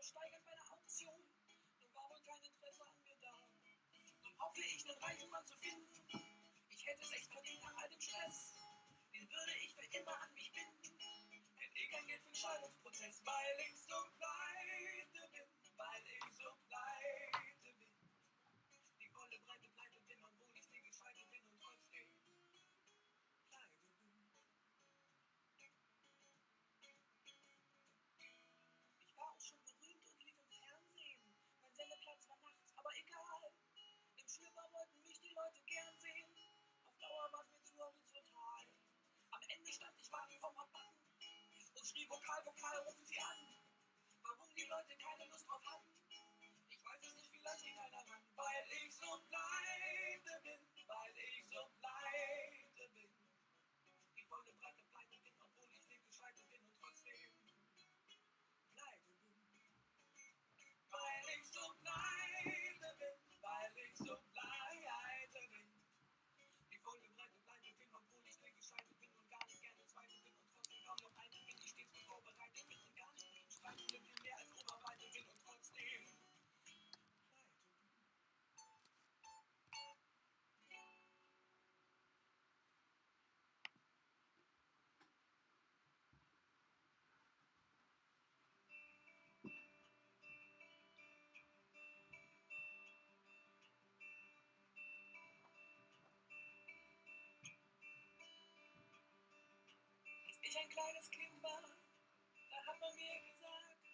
versteigern bei einer Auktion. Nun war wohl kein Interesse an mir da. Nun hoffe ich, einen reichen Mann zu finden. Ich hätte es echt verdient nach all dem Stress. Den würde ich für immer an mich binden. Hätte eh kein Geld für den Scheidungsprozess, weil ich so pleite bin. Weil ich so pleite bin. Die volle Breite pleite bin, obwohl ich nie gescheitert bin und trotzdem pleite bin. Ich war auch schon berühmt und lief im Fernsehen. Mein Sendeplatz war nachts, aber egal. Im Schlüpper wollten mich die Leute gern sehen. Auf Dauer war es mir zu horizontal. Am Ende stand ich warten vom Abbacken und schrie Vokal, Vokal, rufen Sie an. Warum die Leute keine Lust drauf hatten? Ich weiß es nicht, vielleicht geht keiner ran. Weil ich so pleite bin, weil ich so pleite bin. Die volle Breite pleite bin, obwohl ich nicht gescheitert bin und trotzdem pleite bin. Weil ich so pleite bin, weil ich so pleite bin. Die volle Breite pleite bin, obwohl ich nicht gescheitert bin und gar nicht gerne zweite bin und trotzdem kaum noch eine bin, ich stets gut vorbereitet bin und gar nicht mit streiten bin, viel mehr als Oberweite bin und trotzdem pleite bin. Als ich ein kleines Kind war, da hat man mir gesagt,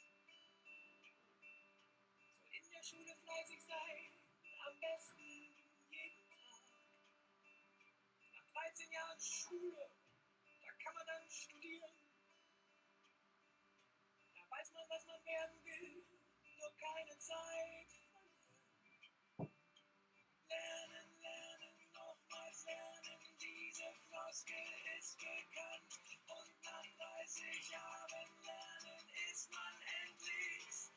soll in der Schule fleißig sein, am besten jeden Tag. Nach 13 Jahren Schule, da kann man dann studieren. Da weiß man, was man werden will, nur keine Zeit verlieren. Lernen, lernen, nochmals lernen, diese Floskel ist bekannt. Und nach 30 Jahren Lernen ist man endlich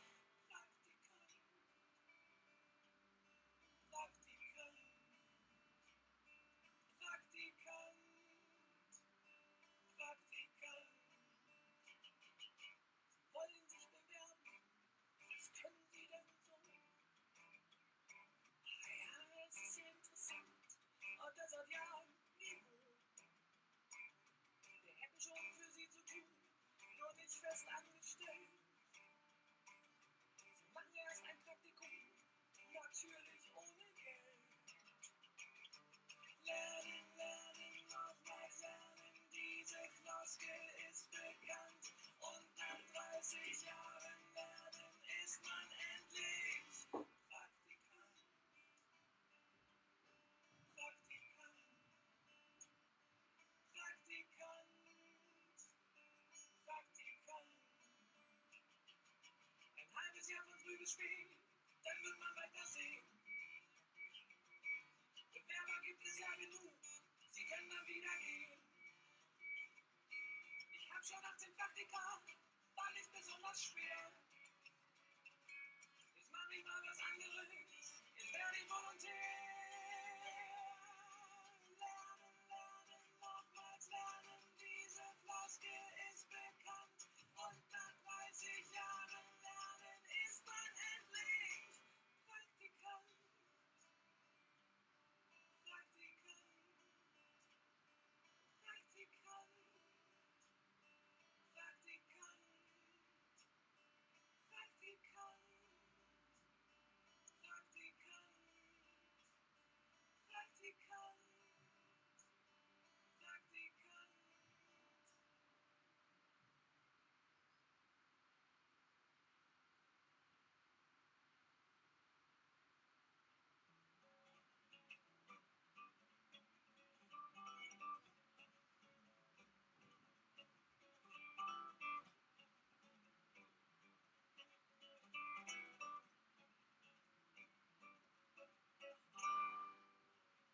Praktikant. Praktikant. Praktikant. Praktikant. Sie wollen sich bewerben. Was können Sie denn so? Ja, es ist sehr interessant. Und das hat ja ein Niveau. Wir hätten schon für Sie zu tun, nur nicht fest angestellt. Sie machen erst ein Praktikum, natürlich ohne Geld. Lernen, lernen, nochmals lernen, diese Floskel ist bekannt. Und nach 30 Jahren Lernen ist man endlich Praktikant. Praktikant. Praktikant. Praktikant. Ein halbes Jahr von früh bis spät, dann wird man weiter sehen. Bewerber gibt es ja genug, sie können dann wieder gehen. Ich hab schon 18 Praktika, war nicht besonders schwer. Jetzt mach ich mal was anderes, jetzt werde ich Volontär. Lernen, lernen, nochmals lernen, diese Floskel ist bekannt. Und nach 30 Jahren Lernen ist man endlich Praktikant. Praktikant. Praktikant. Praktikant. Praktikant. Praktikant. Praktikant. Praktikant.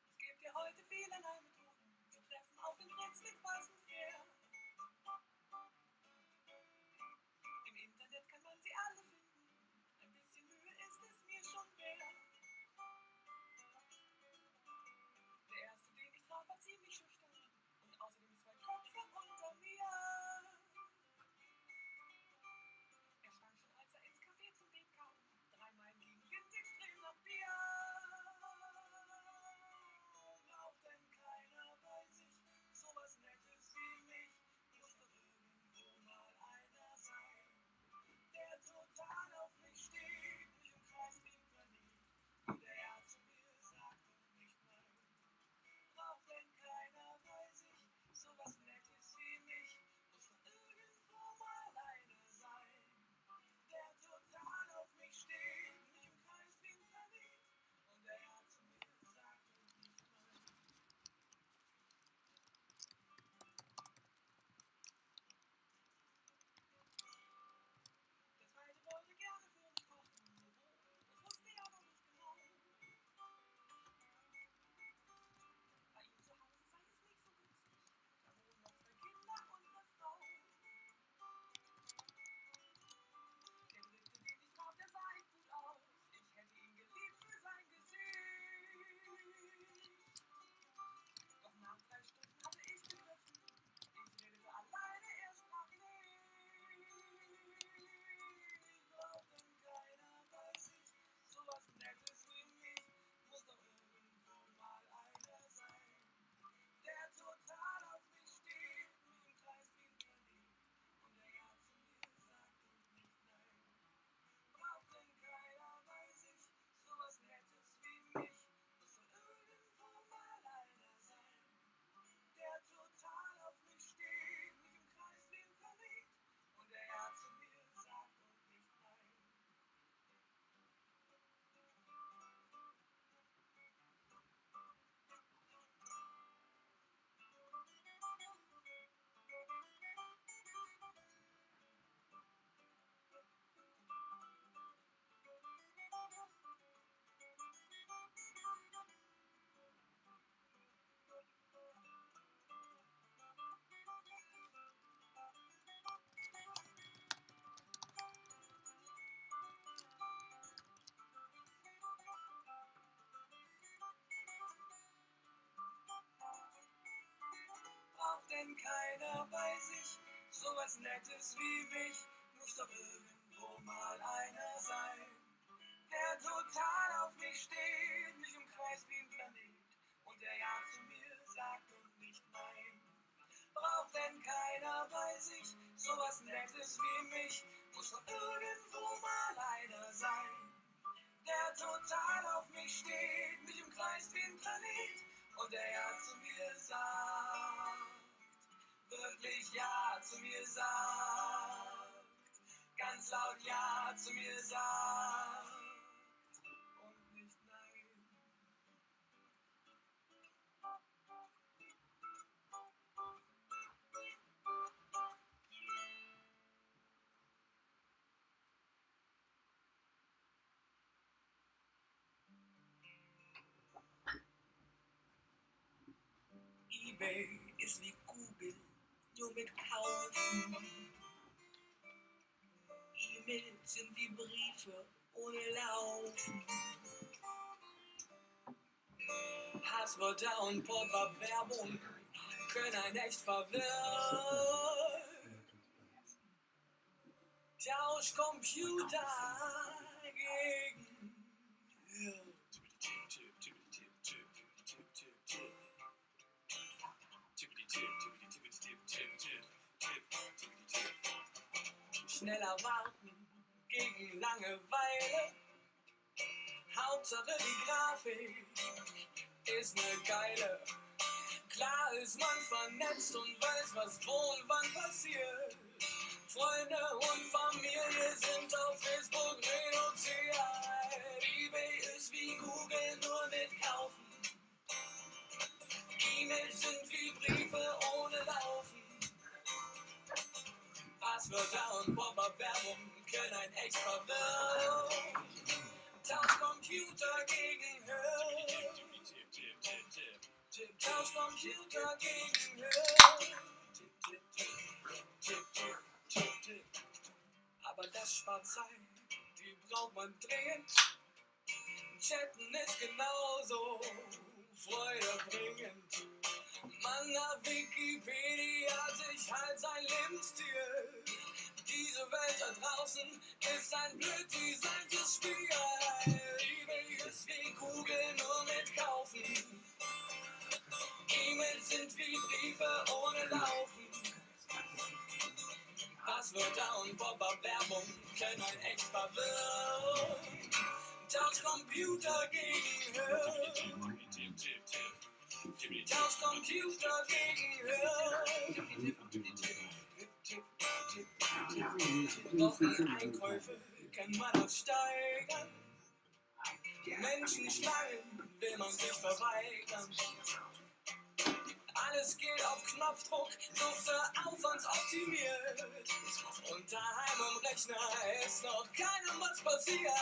Es gibt ja heute vielerlei Methoden zu treffen auf dem Netz mit weißem Pferd. Im Internet kann man sie alle finden. Ein bisschen Mühe ist es mir schon wert. Der erste, den ich traf, war ziemlich schüchtern. Und außerdem 2 Köpfe unter mir. Er stand schon, als er ins Café keiner bei sich, sowas Nettes wie mich, muss doch irgendwo mal einer sein, der total auf mich steht, mich umkreist wie ein Planet und der ja zu mir sagt und nicht nein. Braucht denn keiner bei sich, sowas Nettes wie mich, muss doch irgendwo mal einer sein, der total auf mich steht, mich umkreist wie ein Planet und der ja zu mir sagt, wirklich ja zu mir sagt, ganz laut ja zu mir sagt und nicht nein. eBay ist wie Google, nur mit Kaufen. E-Mails sind wie Briefe ohne Laufen. Passwörter und Pop-up-Werbung können einen echt verwirren. Tausch Computer gegen Hirn. Schneller warten gegen Langeweile. Hauptsache die Grafik ist ne geile. Klar ist man vernetzt und weiß, was wo und wann passiert. Freunde und Familie sind auf Facebook reduziert. eBay ist wie Google, nur mit Kaufen. E-Mails sind wie Briefe ohne Laufen. Passwörter und Pop-up-Werbung können ein echt verwirren. Tausch Computer gegen Hirn. Tausch Computer gegen Hirn. Aber das spart Zeit, die braucht man dringend. Chatten ist genauso freudebringend. Mann, nach Wikipedia hat sich halt sein Lebensstil. Diese Welt da draußen ist ein blöd designtes Spiel. eBay ist wie Google, nur mit Kaufen. E-Mails sind wie Briefe ohne Laufen. Passwörter und Pop-up-Werbung können einen echt verwirren. Tausch Computer gegen Hirn. Tausch Computer gegen Hirn. Doch die Einkäufe kann man auch steigern. Menschenschlangen will man sich verweigern. Alles geht auf Knopfdruck, Software aufwandsoptimiert. Und daheim am Rechner ist noch keinem was passiert.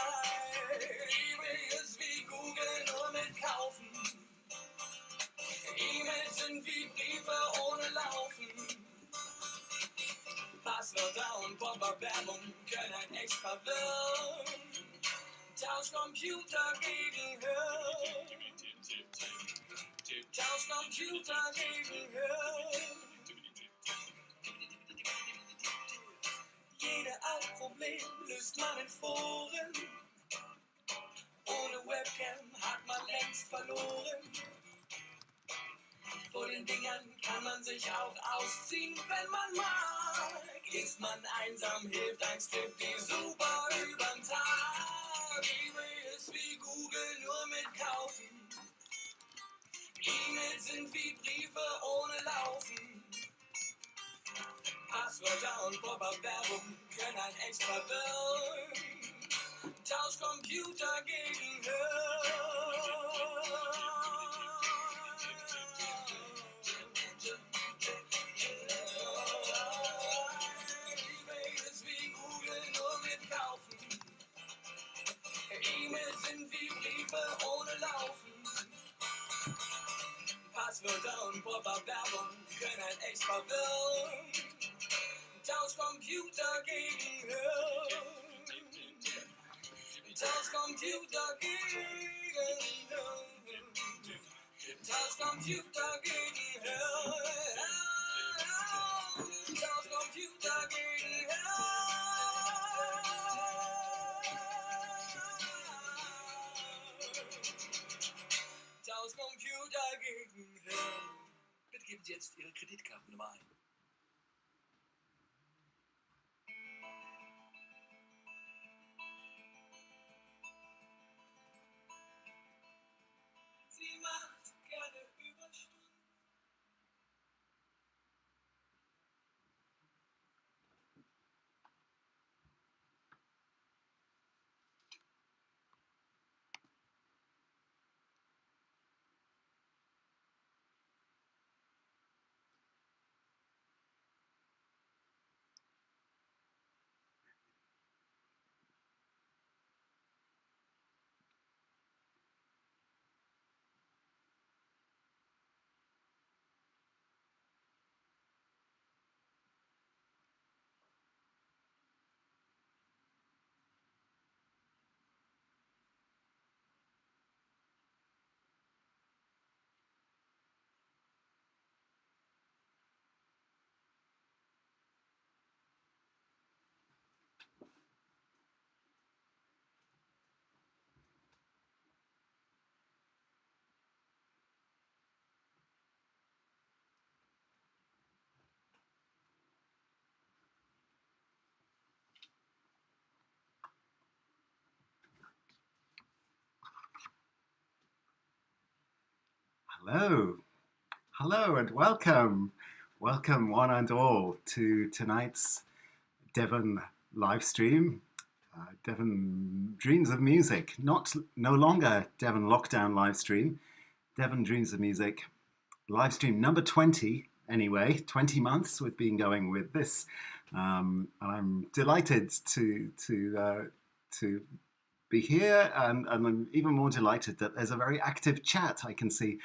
eBay ist wie Google, nur mit Kaufen. E-Mails sind wie Briefe ohne Laufen. Passwörter und Pop-up-Werbung können einen echt verwirren. Tausch Computer gegen Hirn. Tausch Computer gegen Hirn. Jede Art Problem löst man in Foren. Ohne Webcam hat man längst verloren. Vor den Dingern kann man sich auch ausziehen, wenn man mag. Ist man einsam, hilft ein Skript, die super übern Tag. eBay ist wie Google, nur mit Kaufen. E-Mails sind wie Briefe ohne Laufen. Passwörter und Pop-up-Werbung können einen echt verwirren. Tausch Computer gegen Hirn. eBay ist wie Google, nur mit Kaufen. E-Mails sind wie Briefe ohne Laufen. Passwörter und Pop-up-Werbung können einen echt verwirren. Tausch Computer gegen Hirn. Tausch Computer gegen Hirn. Tausch Computer gegen Hirn. Sie jetzt Ihre Kreditkartennummer ein. Sie macht gerne Überstunden. Hello, hello, and welcome. Welcome, one and all, to tonight's Devon live stream. Devon Dreams of Music, no longer Devon Lockdown live stream. Devon Dreams of Music, live stream number 20, anyway, 20 months we've been going with this. And I'm delighted to be here, and I'm even more delighted that there's a very active chat I can see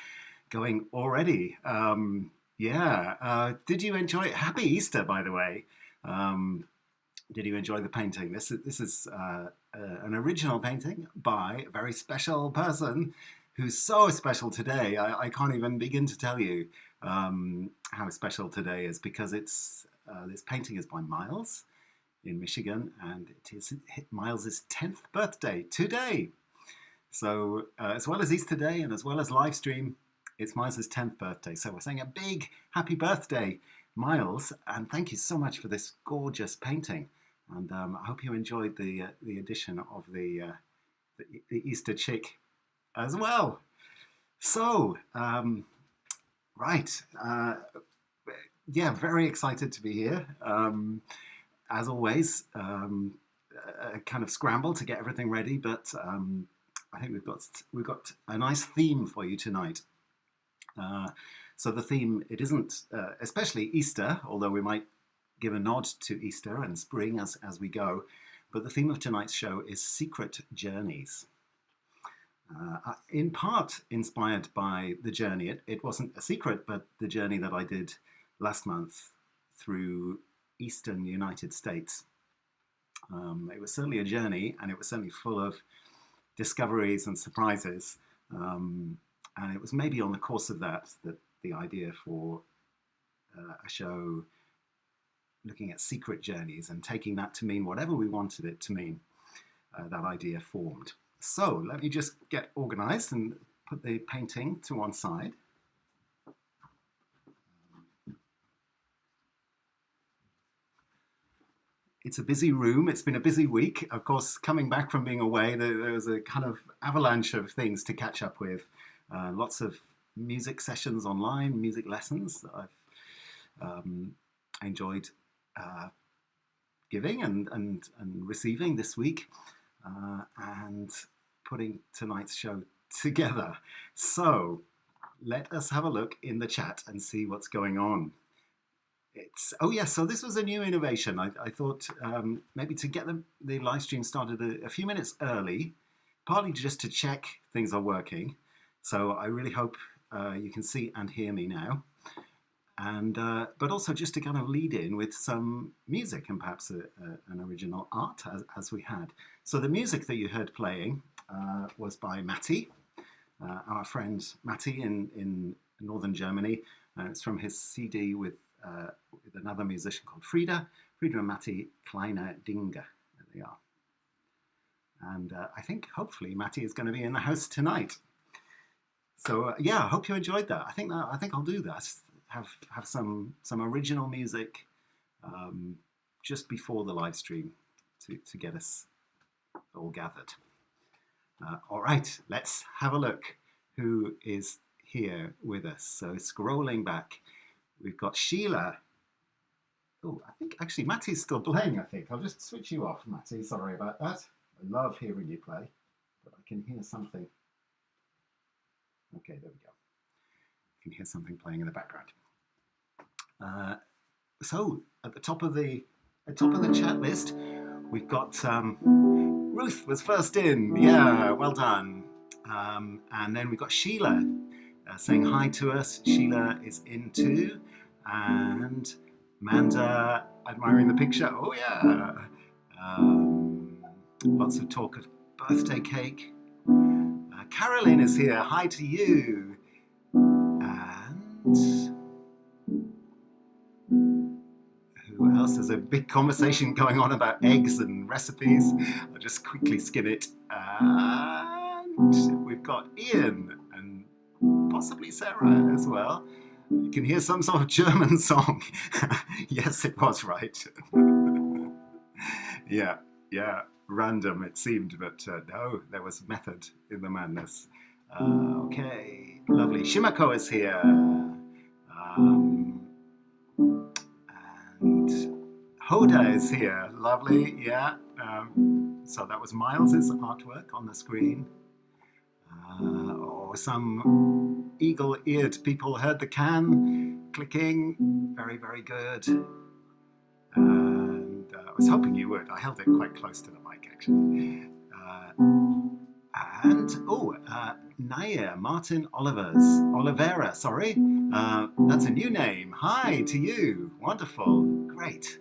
going already. Did you enjoy it? Happy Easter, by the way. Did you enjoy the painting? This is an original painting by a very special person who's so special today. I can't even begin to tell you how special today is, because it's this painting is by Miles in Michigan, and it is Miles's 10th birthday today. So as well as Easter Day and as well as live stream, it's Miles's 10th birthday. So we're saying a big happy birthday, Miles, and thank you so much for this gorgeous painting. And I hope you enjoyed the addition of the Easter chick as well. So, very excited to be here. As always, a kind of scramble to get everything ready, but I think we've got a nice theme for you tonight. So the theme, it isn't especially Easter, although we might give a nod to Easter and spring as we go, but the theme of tonight's show is Secret Journeys. In part inspired by the journey. It wasn't a secret, but the journey that I did last month through Eastern United States. It was certainly a journey, and it was certainly full of discoveries and surprises. And it was maybe on the course of that the idea for a show looking at secret journeys and taking that to mean whatever we wanted it to mean, that idea formed. So let me just get organized and put the painting to one side. It's a busy room. It's been a busy week. Of course, coming back from being away, there was a kind of avalanche of things to catch up with. Lots of music sessions online, music lessons that I've enjoyed giving and receiving this week, and putting tonight's show together. So let us have a look in the chat and see what's going on. So this was a new innovation. I thought maybe to get the live stream started a few minutes early, partly just to check things are working. So I really hope you can see and hear me now. And but also just to kind of lead in with some music and perhaps an original art as we had. So the music that you heard playing was by Matty, our friend Matty in northern Germany. It's from his CD with another musician called Frieda and Matty Kleiner Dinge. There they are. And I think hopefully Matty is going to be in the house tonight. So I hope you enjoyed that. I think I'll do that. have some original music just before the live stream to get us all gathered. All right, let's have a look who is here with us. So scrolling back, we've got Sheila. Oh, I think actually Matty's still playing, I think. I'll just switch you off, Matty. Sorry about that. I love hearing you play, but I can hear something. Okay, there we go. I can hear something playing in the background. So at the top of the chat list, we've got Ruth was first in. Yeah, well done. And then we've got Sheila saying hi to us. Sheila is in too. And Amanda admiring the picture. Oh yeah. Lots of talk of birthday cake. Carolyn is here. Hi to you. And who else? There's a big conversation going on about eggs and recipes. I'll just quickly skim it. And we've got Ian and possibly Sarah as well. You can hear some sort of German song. Yes, it was right. Yeah. Random it seemed, but no, there was method in the madness. Okay, lovely. Shimako is here. And Hoda is here. Lovely, yeah. So that was Miles's artwork on the screen. Or some eagle-eared people heard the can clicking. Very, very good. And I was hoping you would. I held it quite close to the mic, actually. Naya Martin Oliveira, sorry. That's a new name. Hi to you. Wonderful. Great.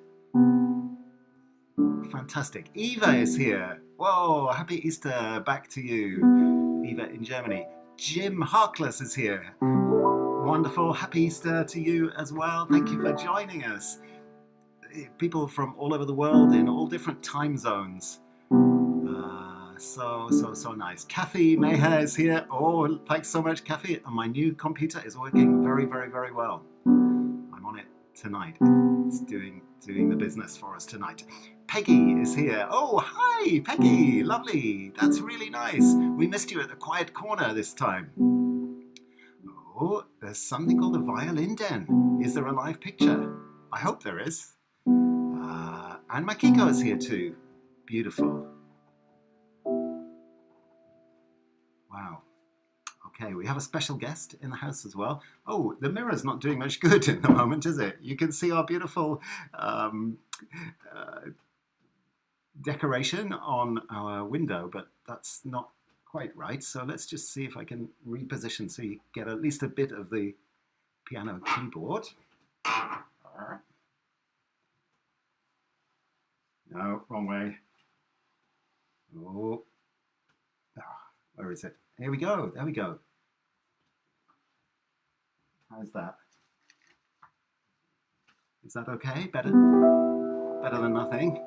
Fantastic. Eva is here. Whoa, happy Easter. Back to you. Eva in Germany. Jim Harkless is here. Wonderful. Happy Easter to you as well. Thank you for joining us. People from all over the world in all different time zones. So nice. Kathy Mayher is here. Oh, thanks so much, Kathy. And my new computer is working very, very, very well. I'm on it tonight. It's doing the business for us tonight. Peggy is here. Oh, hi, Peggy. Lovely. That's really nice. We missed you at the quiet corner this time. Oh, there's something called the Violin Den. Is there a live picture? I hope there is. And Makiko is here too. Beautiful. Wow. Okay, we have a special guest in the house as well. Oh, the mirror's not doing much good in the moment, is it? You can see our beautiful decoration on our window, but that's not quite right. So let's just see if I can reposition so you get at least a bit of the piano keyboard. No, wrong way. Oh, where is it? Here we go. There we go. How's that? Is that okay? Better than nothing.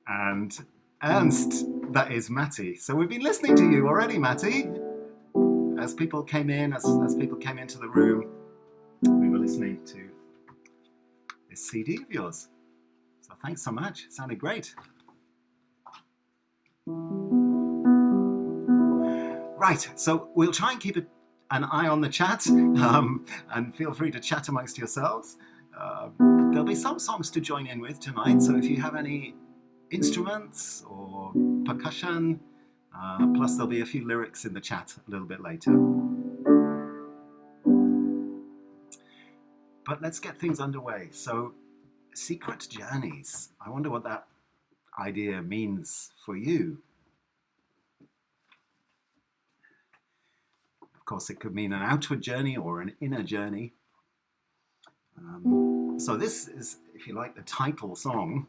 And Ernst, that is Matty. So we've been listening to you already, Matty. As people came in, as people came into the room, we were listening to this CD of yours. So thanks so much. It sounded great. Right, so we'll try and keep an eye on the chat, and feel free to chat amongst yourselves. There'll be some songs to join in with tonight, so if you have any instruments or percussion, plus there'll be a few lyrics in the chat a little bit later. But let's get things underway. So, secret journeys. I wonder what that idea means for you. Of course, it could mean an outward journey or an inner journey. So this is, if you like, the title song.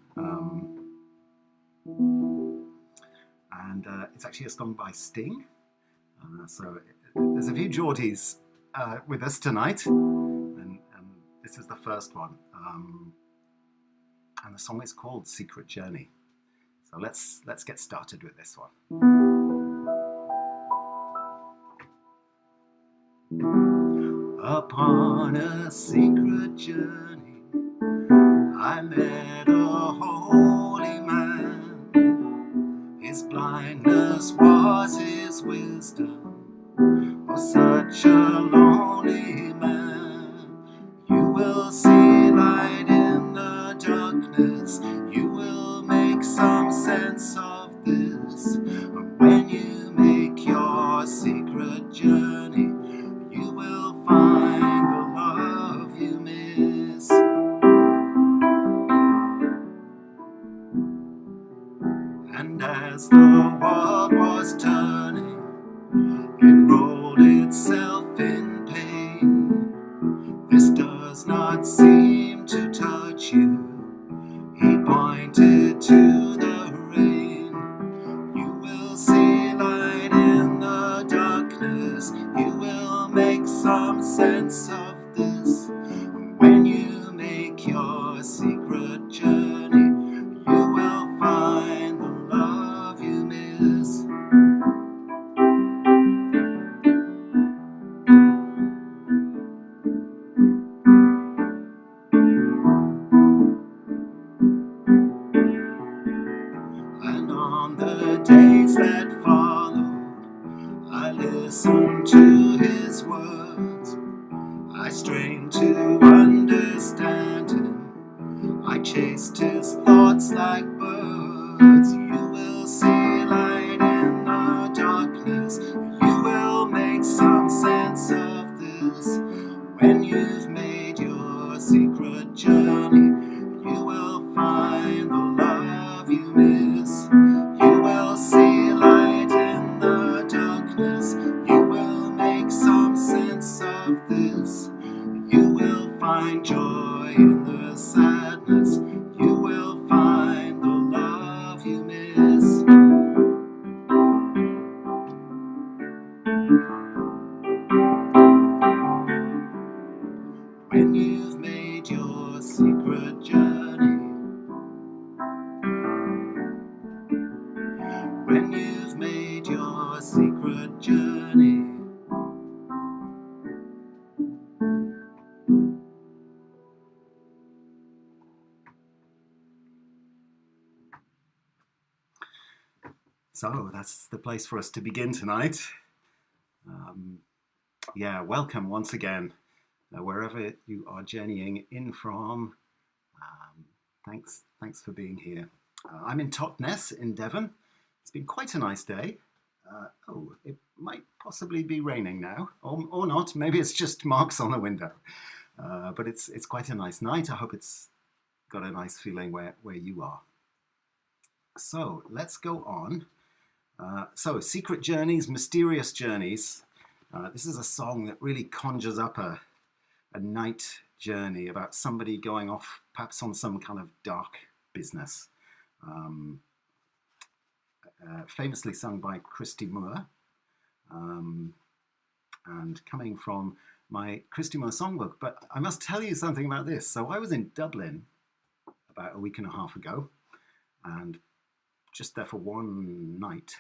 And it's actually a song by Sting. So there's a few Geordies with us tonight. And this is the first one. And the song is called Secret Journey. So let's get started with this one. upon a secret journey, I met a holy man. His blindness was his wisdom. Oh, such a lonely man. You will see light in the darkness. You will make some sense of this. When you make your secret journey, you will find the love you miss. And as the world was turning, it rolled itself in pain. This does not seem to touch you. He pointed to the rain. You will see light in the darkness. You will make some sense of this. When you make your secret journey, you will find the love you miss. And on the days that followed, I listened to his words. I strained to understand him. I chased his thoughts like birds. You will see light in the darkness. You will make some sense of this. When you've made your secret journey, you will find the love you miss. You will see light in the darkness. You will make some sense of this. You will find joy in the sadness. You will find the love you miss. When you've made your secret journey, when you've made your secret journey, so that's the place for us to begin tonight. Welcome once again, wherever you are journeying in from. Thanks for being here. I'm in Totnes in Devon. It's been quite a nice day. It might possibly be raining now, or not. Maybe it's just marks on the window. But it's quite a nice night. I hope it's got a nice feeling where you are. So let's go on. So secret journeys, mysterious journeys. This is a song that really conjures up a night journey about somebody going off perhaps on some kind of dark business. Famously sung by Christy Moore, and coming from my Christy Moore songbook. But I must tell you something about this. So I was in Dublin about a week and a half ago, and just there for one night.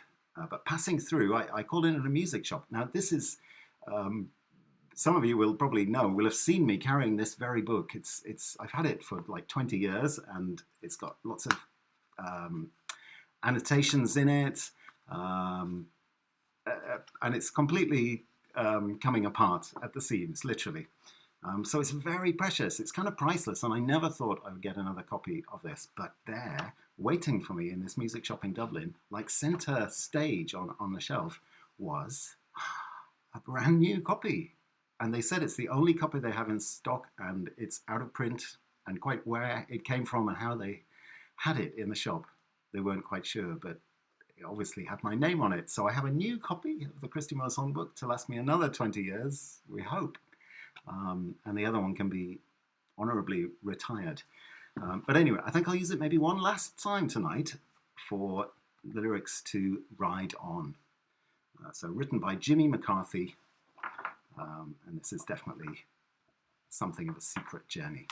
But passing through, I called in at a music shop. Now this is, some of you will probably know, will have seen me carrying this very book. I've had it for like 20 years, and it's got lots of annotations in it, and it's completely coming apart at the seams, literally. So it's very precious. It's kind of priceless, and I never thought I would get another copy of this. But there, waiting for me in this music shop in Dublin, like centre stage on the shelf, was a brand new copy. And they said it's the only copy they have in stock, and it's out of print, and quite where it came from and how they had it in the shop, they weren't quite sure, but it obviously had my name on it. So I have a new copy of the Christy Moore songbook to last me another 20 years, we hope. And the other one can be honourably retired. But anyway, I think I'll use it maybe one last time tonight for the lyrics to Ride On. So written by Jimmy McCarthy, and this is definitely something of a secret journey.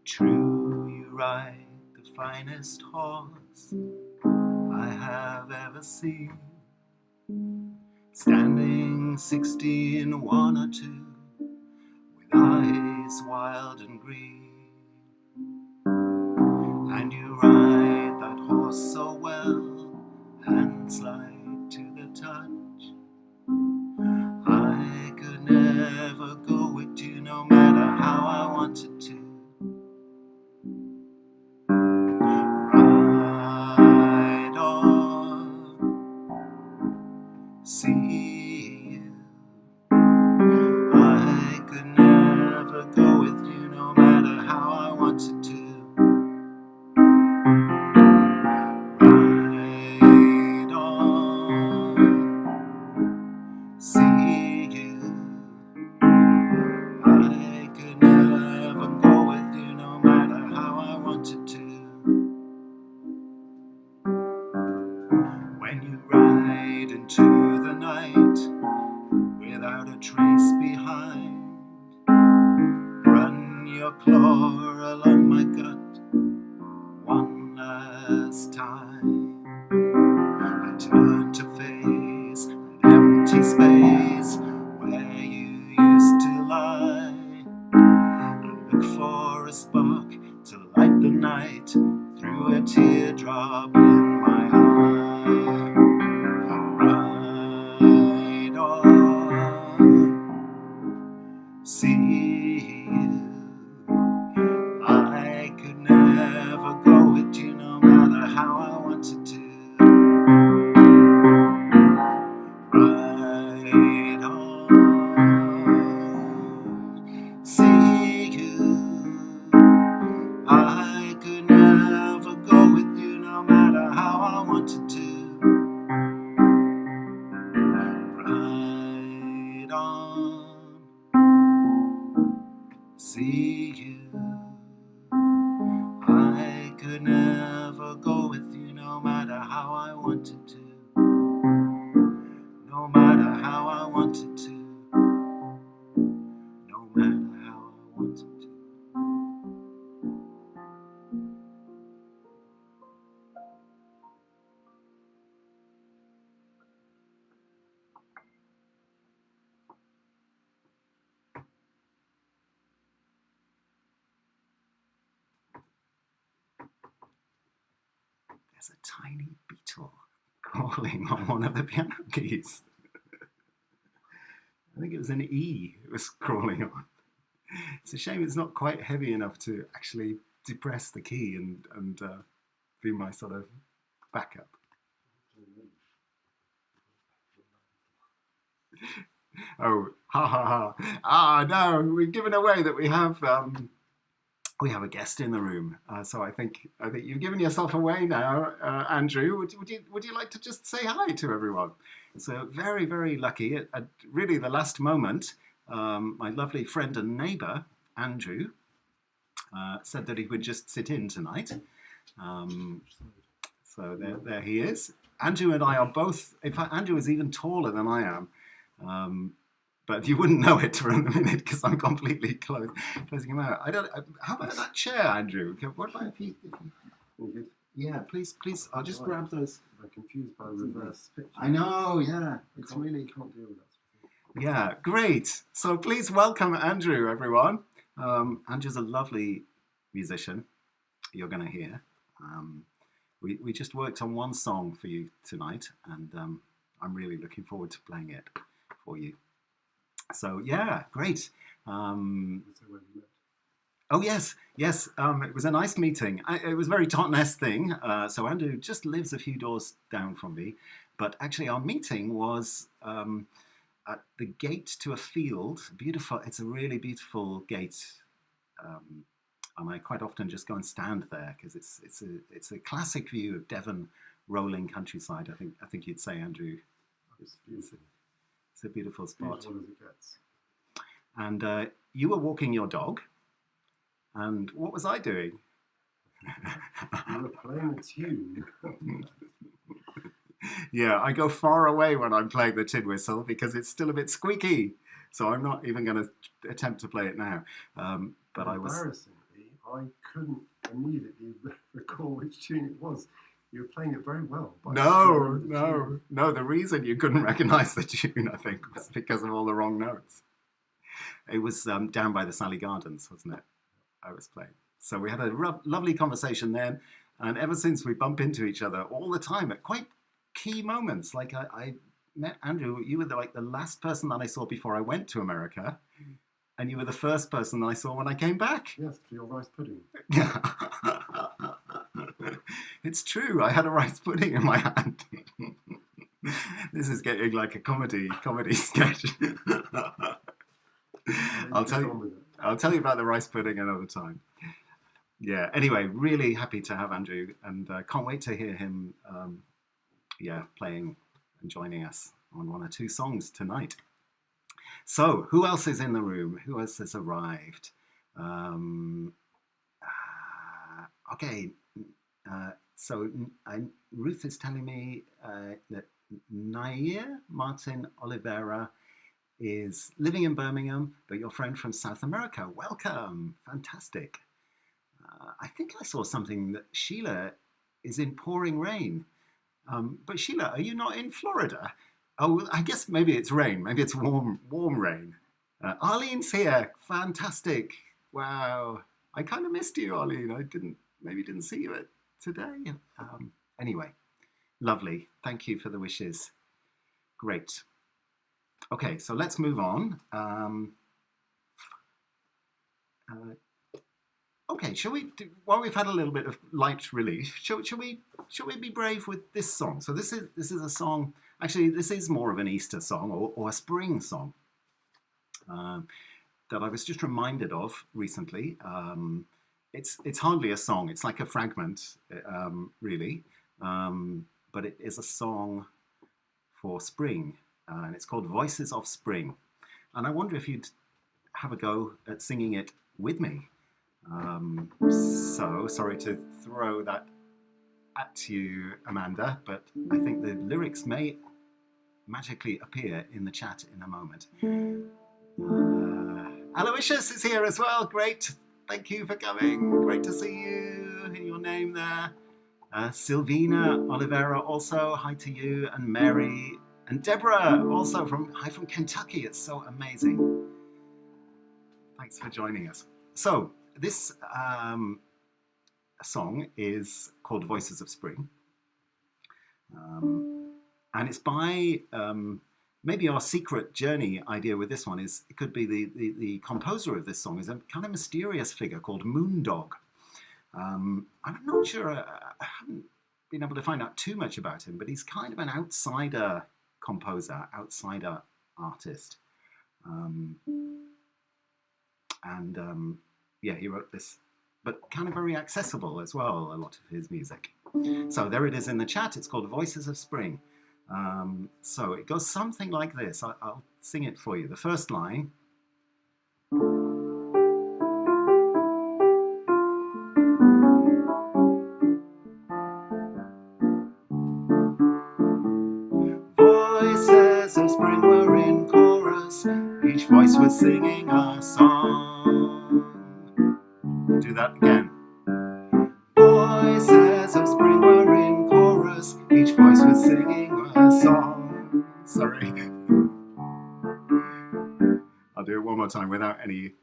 True, you ride the finest horse I have ever seen, standing 60 in 1 or 2, with eyes wild and green. And you ride that horse so well, hands light to the touch. I could never go with you, no matter how I wanted to. Ride on, see you. I could never go with you, no matter how I wanted to. Ride on, see you. I could never go with you, no matter how I wanted to. When you ride into the night without a trace behind, run your claw along my gut one last time. I turn to face an empty space where you used to lie, and look for a spark to light the night through a teardrop in my eye. Ride on, see you. I could never go with you, no matter how I wanted to. Ride on, see you. I could never go with you, no matter how I wanted to. Ride on, see you. I could never go with you, no matter how I wanted to. No matter how I wanted to. No matter how I wanted to. There's a tiny beetle crawling on one of the piano keys. I think it was an E it was crawling on. It's a shame it's not quite heavy enough to actually depress the key and be my sort of backup. Oh, ha ha ha! Ah, no, we've given away that we have a guest in the room. So I think you've given yourself away now, Andrew. Would you like to just say hi to everyone? So very, very lucky. At really the last moment, my lovely friend and neighbour Andrew said that he would just sit in tonight. So there he is. Andrew and I are both. In fact, Andrew is even taller than I am. But you wouldn't know it for a minute because I'm completely closing him out. How about that chair, Andrew? What about if you yeah, please. I'll just grab those. I'm confused by reverse picture. I know. Yeah, it's really can't deal with that. Yeah, great. So please welcome Andrew, everyone. Andrew's a lovely musician. You're going to hear. We just worked on one song for you tonight, and I'm really looking forward to playing it for you. So yeah, great. Oh yes. It was a nice meeting. It was a very Totnes thing. So Andrew just lives a few doors down from me, but actually our meeting was at the gate to a field. Beautiful. It's a really beautiful gate, and I quite often just go and stand there because it's a classic view of Devon rolling countryside. I think you'd say, Andrew. It's beautiful. It's a beautiful spot. Beautiful as it gets. And you were walking your dog, and what was I doing? You were playing a tune. Yeah, I go far away when I'm playing the tin whistle because it's still a bit squeaky. So I'm not even going to attempt to play it now. But I was. Embarrassingly, I couldn't immediately recall which tune it was. You were playing it very well. But No. The reason you couldn't recognise the tune, I think, was because of all the wrong notes. It was Down by the Sally Gardens, wasn't it? I was playing. So we had a lovely conversation then. And ever since, we bump into each other all the time at quite key moments. Like I met Andrew. You were the last person that I saw before I went to America. And you were the first person that I saw when I came back. Yes, for your rice pudding. It's true. I had a rice pudding in my hand. This is getting like a comedy sketch. I'll tell you about the rice pudding another time. Yeah. Anyway, really happy to have Andrew, and can't wait to hear him. Playing and joining us on one or two songs tonight. So, who else is in the room? Who else has arrived? So Ruth is telling me that Nair Martin Oliveira is living in Birmingham, but your friend from South America. Welcome. Fantastic. I think I saw something that Sheila is in pouring rain. But Sheila, are you not in Florida? Oh, I guess maybe it's rain. Maybe it's warm rain. Arlene's here. Fantastic. Wow. I kind of missed you, Arlene. I didn't see you today. Anyway, lovely. Thank you for the wishes. Great. Okay, so let's move on. Okay, shall we? While we've had a little bit of light relief, shall we be brave with this song? So this is a song. Actually, this is more of an Easter song or a spring song that I was just reminded of recently. It's hardly a song. It's like a fragment, really. But it is a song for spring, and it's called Voices of Spring. And I wonder if you'd have a go at singing it with me. So sorry to throw that at you, Amanda, but I think the lyrics may magically appear in the chat in a moment. Aloysius is here as well. Great. Thank you for coming. Great to see you. Hear your name there. Silvina Oliveira also. Hi to you. And Mary. And Deborah also from Kentucky. It's so amazing. Thanks for joining us. So this song is called Voices of Spring. And it's by, maybe our secret journey idea with this one is, it could be the composer of this song is a kind of mysterious figure called Moondog. I'm not sure, I haven't been able to find out too much about him, but he's kind of an outsider composer, outsider artist. He wrote this, but kind of very accessible as well, a lot of his music. So there it is in the chat. It's called Voices of Spring. So it goes something like this. I'll sing it for you. The first line. Voices of spring were in chorus. Each voice was singing a song. Do that again. Voices of spring were in chorus. Each voice was singing a song. Sorry. I'll do it one more time without any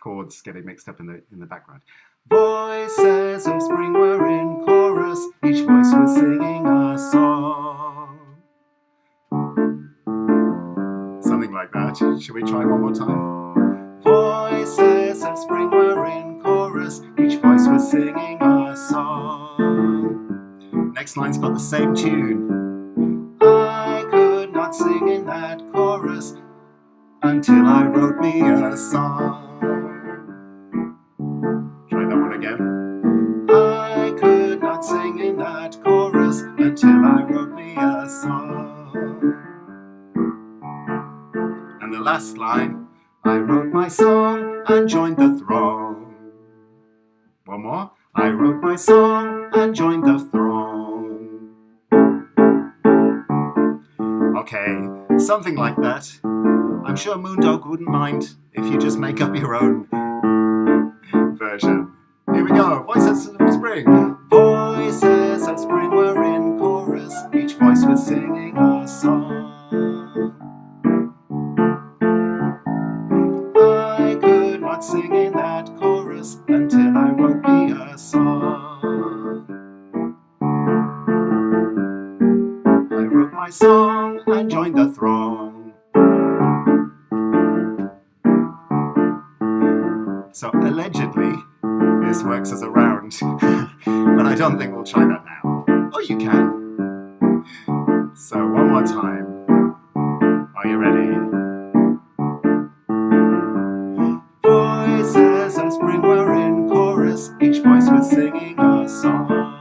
chords getting mixed up in the background. Voices of spring were in chorus. Each voice was singing a song. Something like that. Should we try one more time? Voices of spring were in chorus. Each voice was singing a song. Next line's got the same tune. I could not sing in that chorus until I wrote me a song. Try that one again. I could not sing in that chorus until I wrote me a song. And the last line. I wrote my song and joined the throng. One more. I wrote my song and joined the throng. Okay, something like that. I'm sure Moondog wouldn't mind if you just make up your own version. Here we go. Voices of Spring. Voices of Spring were in chorus. Each voice was singing a song. I could not sing in that chorus until I wrote me a song. I wrote my song and joined the throng. So allegedly, this works as a round, but I don't think we'll try that now. Oh, you can. So one more time. Are you ready? Voices of Spring were in chorus. Each voice was singing a song.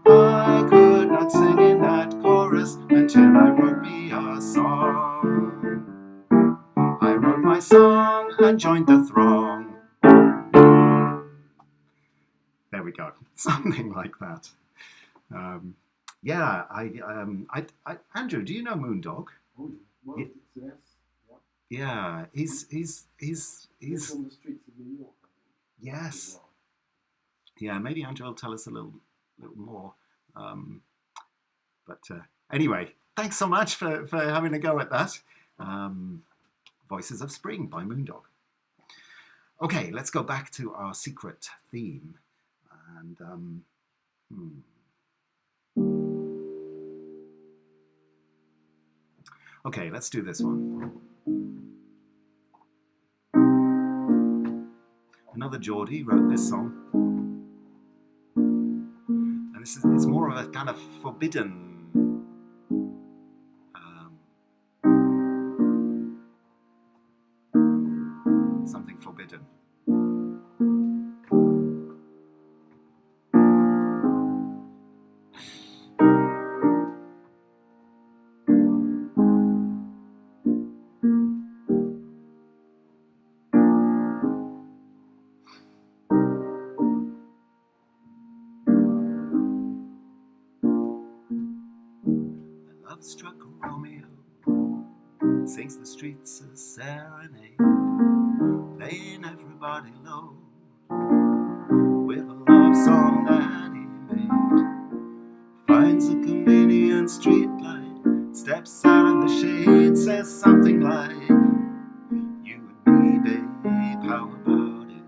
I could not sing in that chorus until I wrote me a song. I wrote my song and joined the throng. There we go. Something like that. Yeah, Andrew, do you know Moondog? Oh, well, Ye- yes. Yeah, he's He's on the streets of New York, I think. yes. As well. Yeah, maybe Andrew will tell us a little more. But anyway, thanks so much for having a go at that. Voices of Spring by Moondog. Okay, let's go back to our secret theme. And okay, let's do this one. Another Geordie wrote this song. And it's more of a kind of forbidden something forbidden. Love-struck Romeo sings the streets a serenade, laying everybody low with a love song that he made. Finds a convenient streetlight, steps out of the shade, says something like, "You and me, babe, how about it?"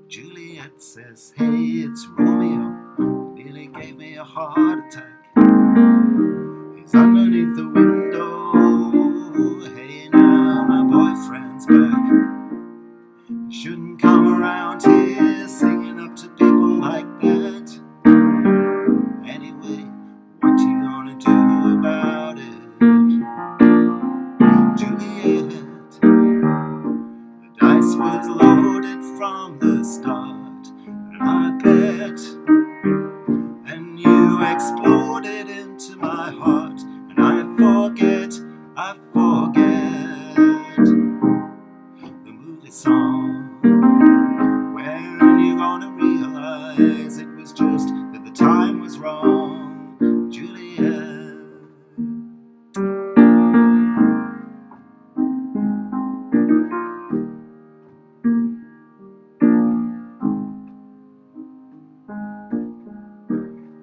Juliet says, "Hey, it's Romeo, nearly gave me a heart attack. He's underneath the window. Hey, now my boyfriend's back. You shouldn't come around here singing up to people like that. Anyway, what you gonna do about it?" Juliet, the dice was loaded from the start, and I bet, and you exploded into my heart, and I forget the movie song. When you gonna realize it was just that the time was wrong, Juliet?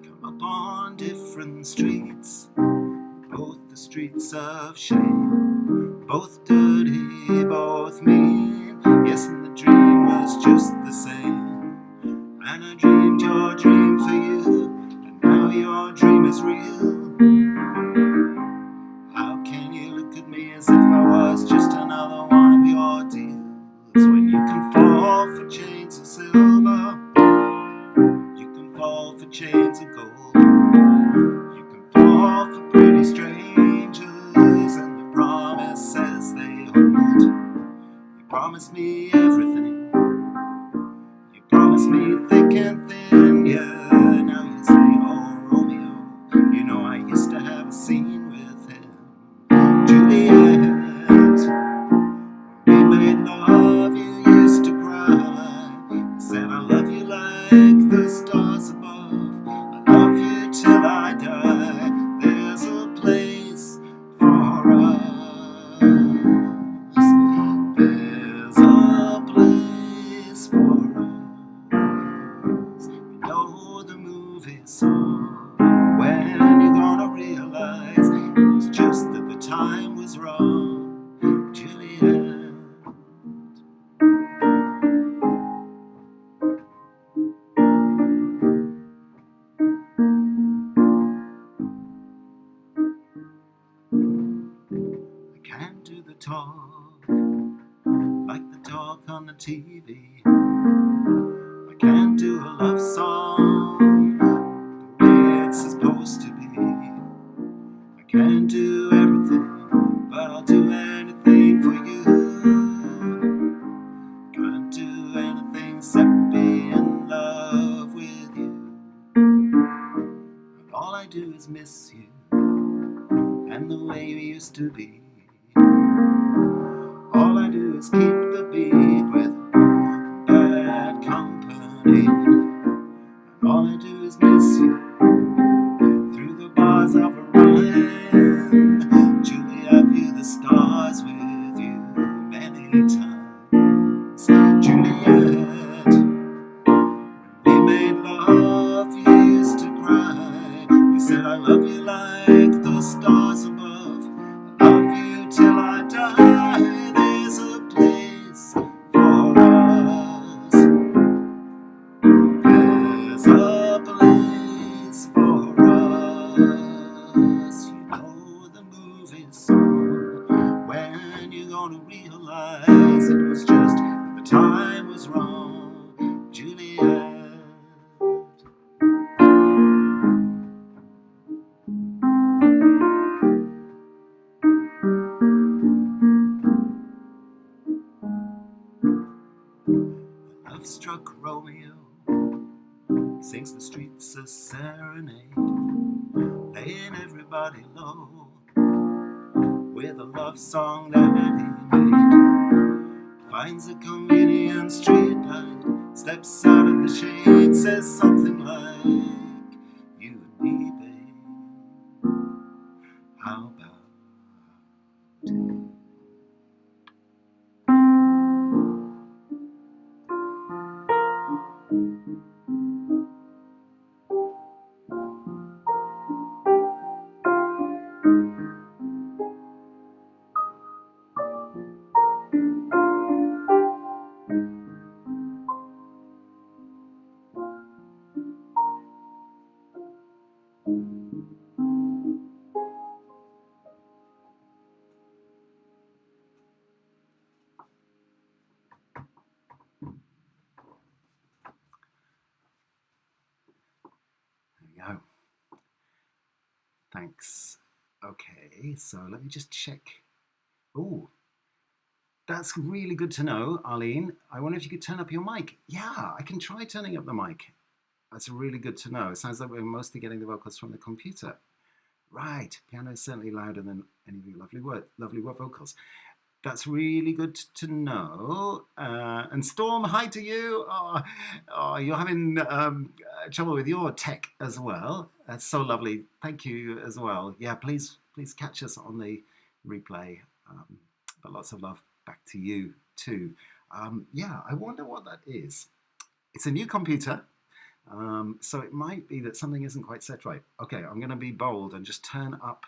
Come up on different streets, both the streets of shame, both dirty, both mean. Yes, and the dream was just the same. And I dreamed your dream for you, and now your dream is real. How can you look at me as if I was just another one of your deals? When you can fall for chains of silver, you can fall for chains of gold, you can fall for pretty strangers and the promises they hold. You promised me everything, you promised me thick and thin, yeah. Now you say, "Oh, Romeo, you know I used to have a scene with him." Juliet, when we made love, you used to cry. You said, "I love you like the stars above. I love you till I die. There's a place for us." TV. I can't do a love song the way it's supposed to be. I can't do everything, but I'll do anything for you. Can't do anything except be in love with you. And all I do is miss you and the way you used to be. All I do is keep the beat with bad company. And all I do is miss you through the bars of Orion. Julie, I view the stars with you many times. Juliet, we made love, you used to cry. You said I love you like the stars above. I love you till I die. There's a place for us. There's a place for us. You know the movie song. When you're gonna realize it was just that the time was wrong, Juliet. Love-struck Romeo sings the streets a serenade, laying everybody low with a love song that he made. Finds a convenient street light, steps out of the shade, says something like, you and me, babe, how about it? There we go. Thanks. Okay, so let me just check. Oh, that's really good to know, Arlene. I wonder if you could turn up your mic. Yeah, I can try turning up the mic. That's really good to know. It sounds like we're mostly getting the vocals from the computer. Right, piano is certainly louder than any of your lovely vocals. That's really good to know. And Storm, hi to you. Oh, you're having trouble with your tech as well. That's so lovely. Thank you as well. Yeah, please catch us on the replay. But lots of love back to you too. Yeah, I wonder what that is. It's a new computer. So it might be that something isn't quite set right. Okay, I'm going to be bold and just turn up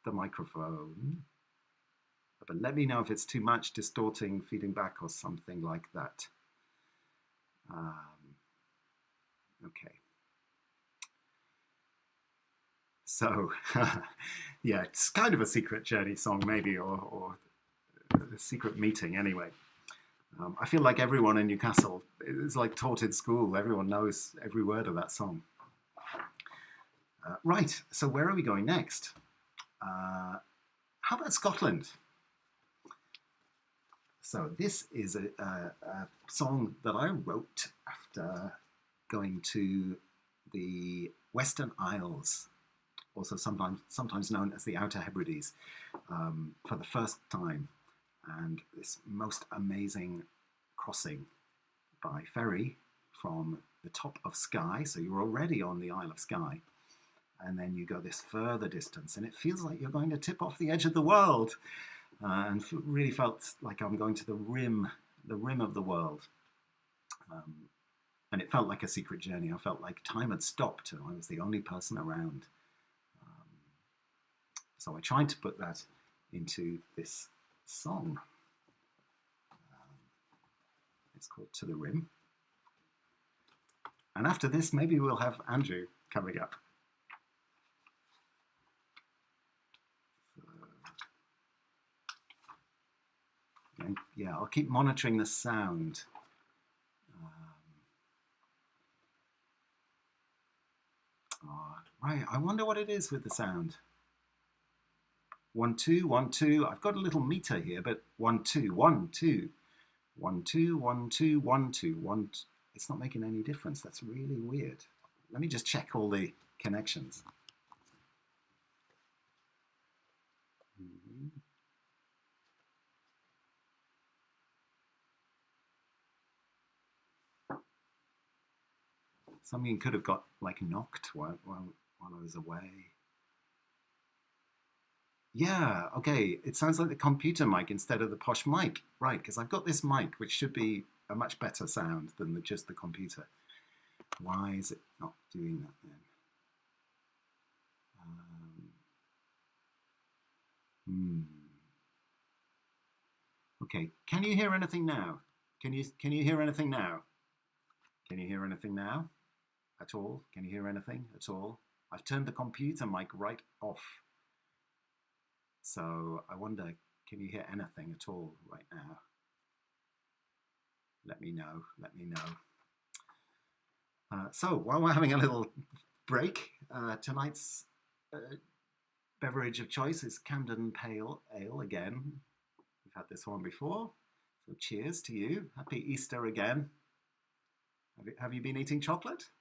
the microphone. But let me know if it's too much, distorting, feeding back, or something like that. Okay. So, yeah, it's kind of a secret journey song, maybe, or a secret meeting anyway. I feel like everyone in Newcastle is like taught in school. Everyone knows every word of that song. Right, so where are we going next? How about Scotland? So this is a song that I wrote after going to the Western Isles, also sometimes known as the Outer Hebrides, for the first time. And this most amazing crossing by ferry from the top of Skye. So you're already on the Isle of Skye. And then you go this further distance and it feels like you're going to tip off the edge of the world. And really felt like I'm going to the rim of the world. And it felt like a secret journey. I felt like time had stopped and I was the only person around. So I tried to put that into this song. It's called To the Rim. And after this, maybe we'll have Andrew coming up. yeah, I'll keep monitoring the sound. Right, I wonder what it is with the sound. 1 2 1 2. I've got a little meter here, but 1 2 1 2 1 2 1 2 1 2 1. It's not making any difference. That's really weird. Let me just check all the connections. Something could have got like knocked while I was away. Yeah, okay. It sounds like the computer mic instead of the posh mic. Right, because I've got this mic, which should be a much better sound than just the computer. Why is it not doing that then? Okay, can you hear anything now? Can you hear anything now? Can you hear anything now? At all? Can you hear anything at all? I've turned the computer mic right off. So I wonder, can you hear anything at all right now? Let me know, let me know. So while we're having a little break, tonight's beverage of choice is Camden Pale Ale again. We've had this one before, so cheers to you. Happy Easter again. Have you been eating chocolate?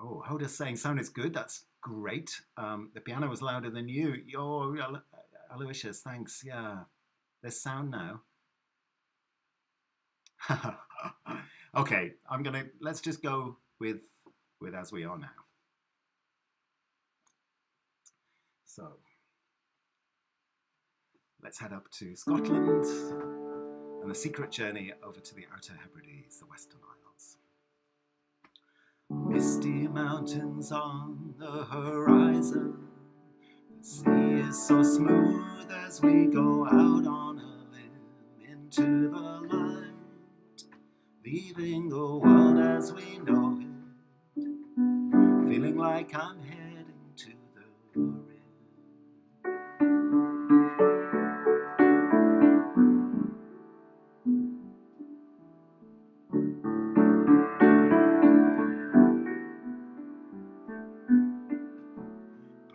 Oh, Hoda's saying sound is good. That's great. The piano was louder than you. Oh, Aloysius, thanks. Yeah, there's sound now. Okay, let's just go with as we are now. So let's head up to Scotland and the secret journey over to the Outer Hebrides, the Western Isles. Misty mountains on the horizon. The sea is so smooth as we go out on a limb into the light, leaving the world as we know it, feeling like I'm heading to the rim.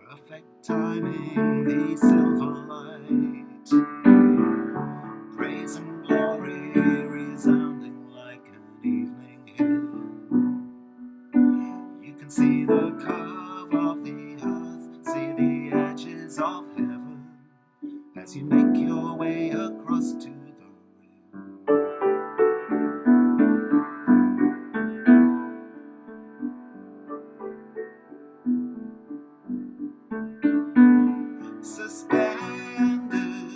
Perfect timing, the silver light, praise and glory resounding like an evening hymn. You can see the curve of the earth, see the edges of heaven, as you make your way across to the rim. Suspended,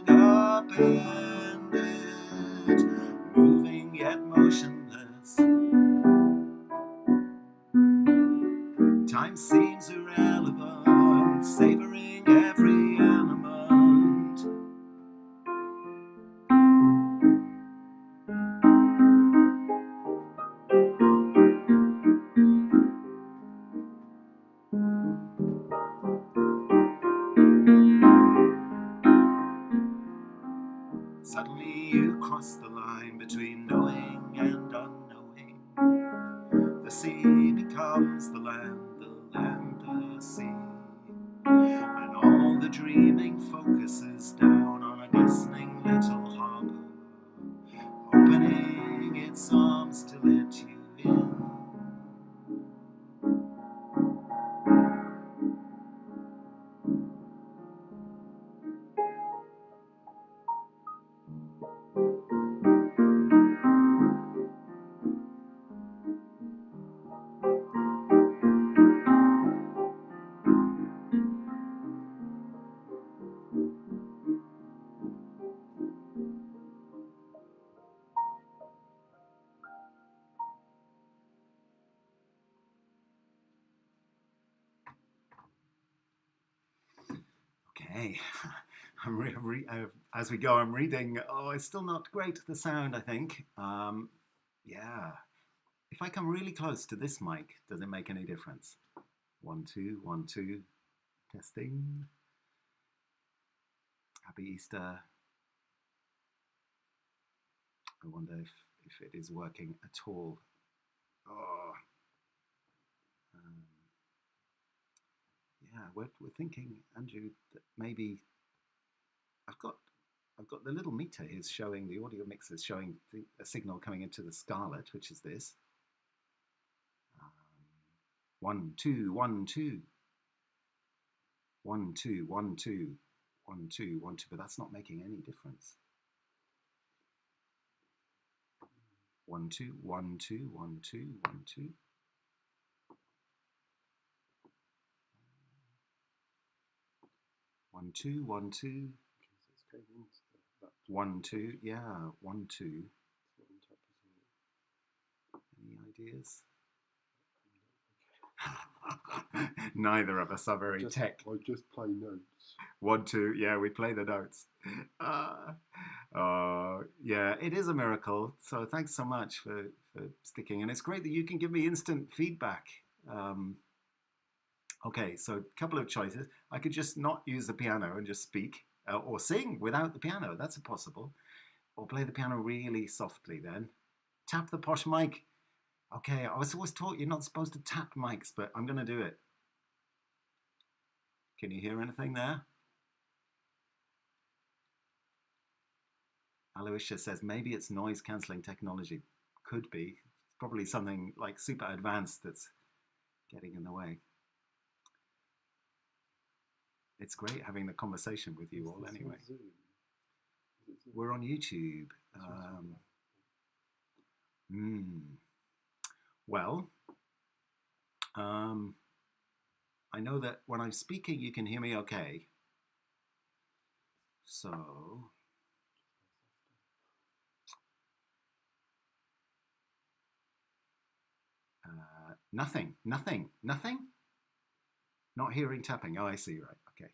upended, moving yet motionless. Time seems irrelevant, savoring every element. Suddenly you cross the line between knowing and unknowing. The sea becomes the land the sea. And all the dreaming focuses down on a glistening little harbour, opening its arms to let you in. Okay, as we go, I'm reading. Oh, it's still not great, the sound, I think. Yeah. If I come really close to this mic, does it make any difference? 1 2 1 2, testing. Happy Easter. I wonder if it is working at all. Oh. Yeah, we're thinking, Andrew, that maybe I've got the little meter here showing, the audio mix is showing a signal coming into the Scarlet, which is this. 1, 2, 1, 2. 1, 2, 1, 2. 1, 2, 1, 2, but that's not making any difference. 1, 2, 1, 2, 1, 2, 1, 2. 1, 2, 1, 2. 1, 2, yeah, 1, 2. Any ideas? Neither of us are very tech. I just play notes. 1, 2, yeah, we play the notes. Yeah, it is a miracle. So thanks so much for sticking. And it's great that you can give me instant feedback. Okay, so a couple of choices. I could just not use the piano and just speak, or sing without the piano. That's possible. Or play the piano really softly then. Tap the posh mic. Okay, I was always taught you're not supposed to tap mics, but I'm going to do it. Can you hear anything there? Aloysia says maybe it's noise cancelling technology. Could be. It's probably something like super advanced that's getting in the way. It's great having the conversation with you all anyway. We're on YouTube. Well, I know that when I'm speaking, you can hear me okay. So, nothing. Not hearing tapping. Oh, I see, right, okay.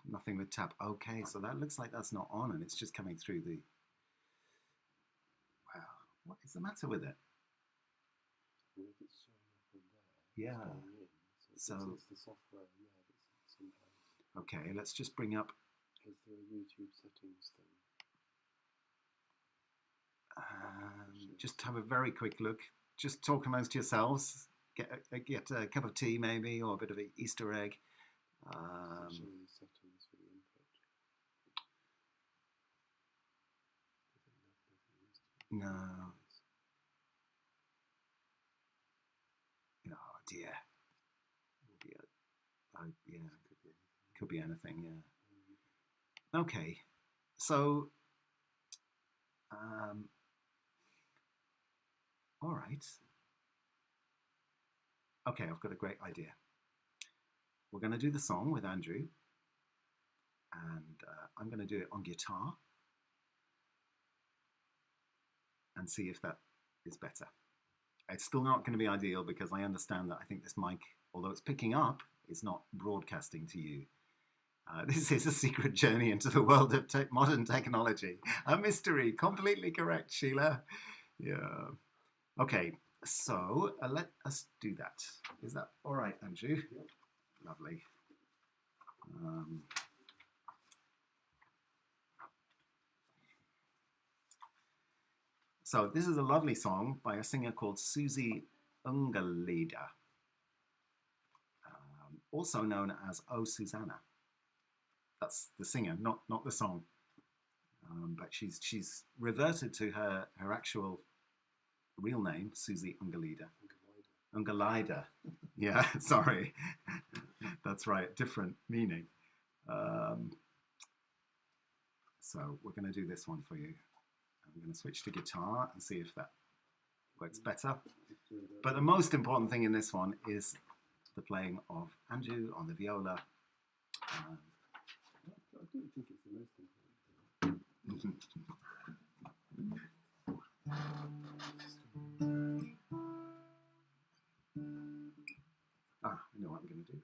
Nothing with tap. Okay, so that looks like that's not on and it's just coming through the... Wow, what is the matter with it? Well, if it's showing up on there, yeah. So it's the software in there that's somehow... Okay, let's just bring up... Is there a YouTube settings thing? Just have a very quick look. Just talk amongst yourselves. Get a cup of tea maybe, or a bit of an Easter egg. Showing the settings for the input. No. Oh dear. Yeah. Could be anything. Yeah. Okay. So. All right. Okay, I've got a great idea. We're going to do the song with Andrew, and I'm going to do it on guitar and see if that is better. It's still not going to be ideal because I understand that I think this mic, although it's picking up, is not broadcasting to you. This is a secret journey into the world of modern technology. A mystery, completely correct, Sheila. Yeah. Okay, so let us do that. Is that all right, Andrew? Yep. Lovely. So this is a lovely song by a singer called Susie Ungerleider, also known as Oh Susanna. That's the singer, not the song. But she's reverted to her actual real name, Susie Ungerleider. Ungerleider. Yeah, sorry. That's right, different meaning. So we're going to do this one for you. I'm going to switch to guitar and see if that works better. But the most important thing in this one is the playing of Andrew on the viola. I don't think it's the most important thing. I know what I'm going to do.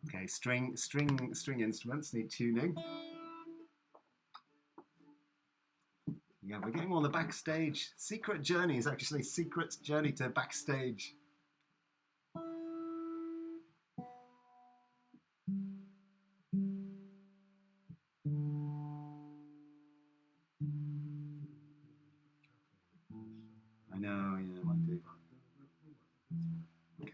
Okay, string instruments need tuning. Yeah, we're getting all the backstage secret journeys, actually, secret journey to backstage. I know, yeah, might do. Okay.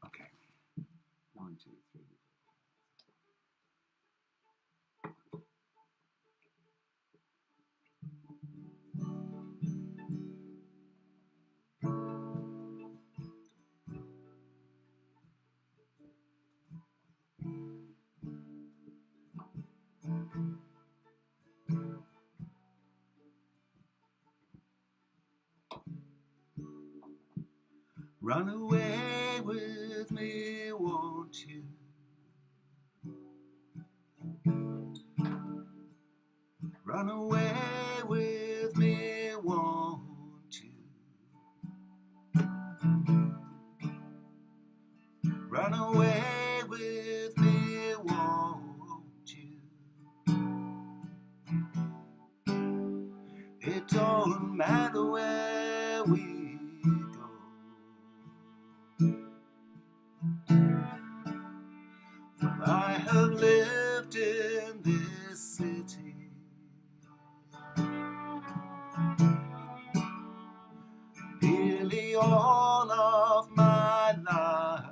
Okay. 1, 2, 3. Run away with me, won't you? Run away with me, won't you? Run away with me, won't you? It don't matter where we go. Well, I have lived in this city nearly all of my life.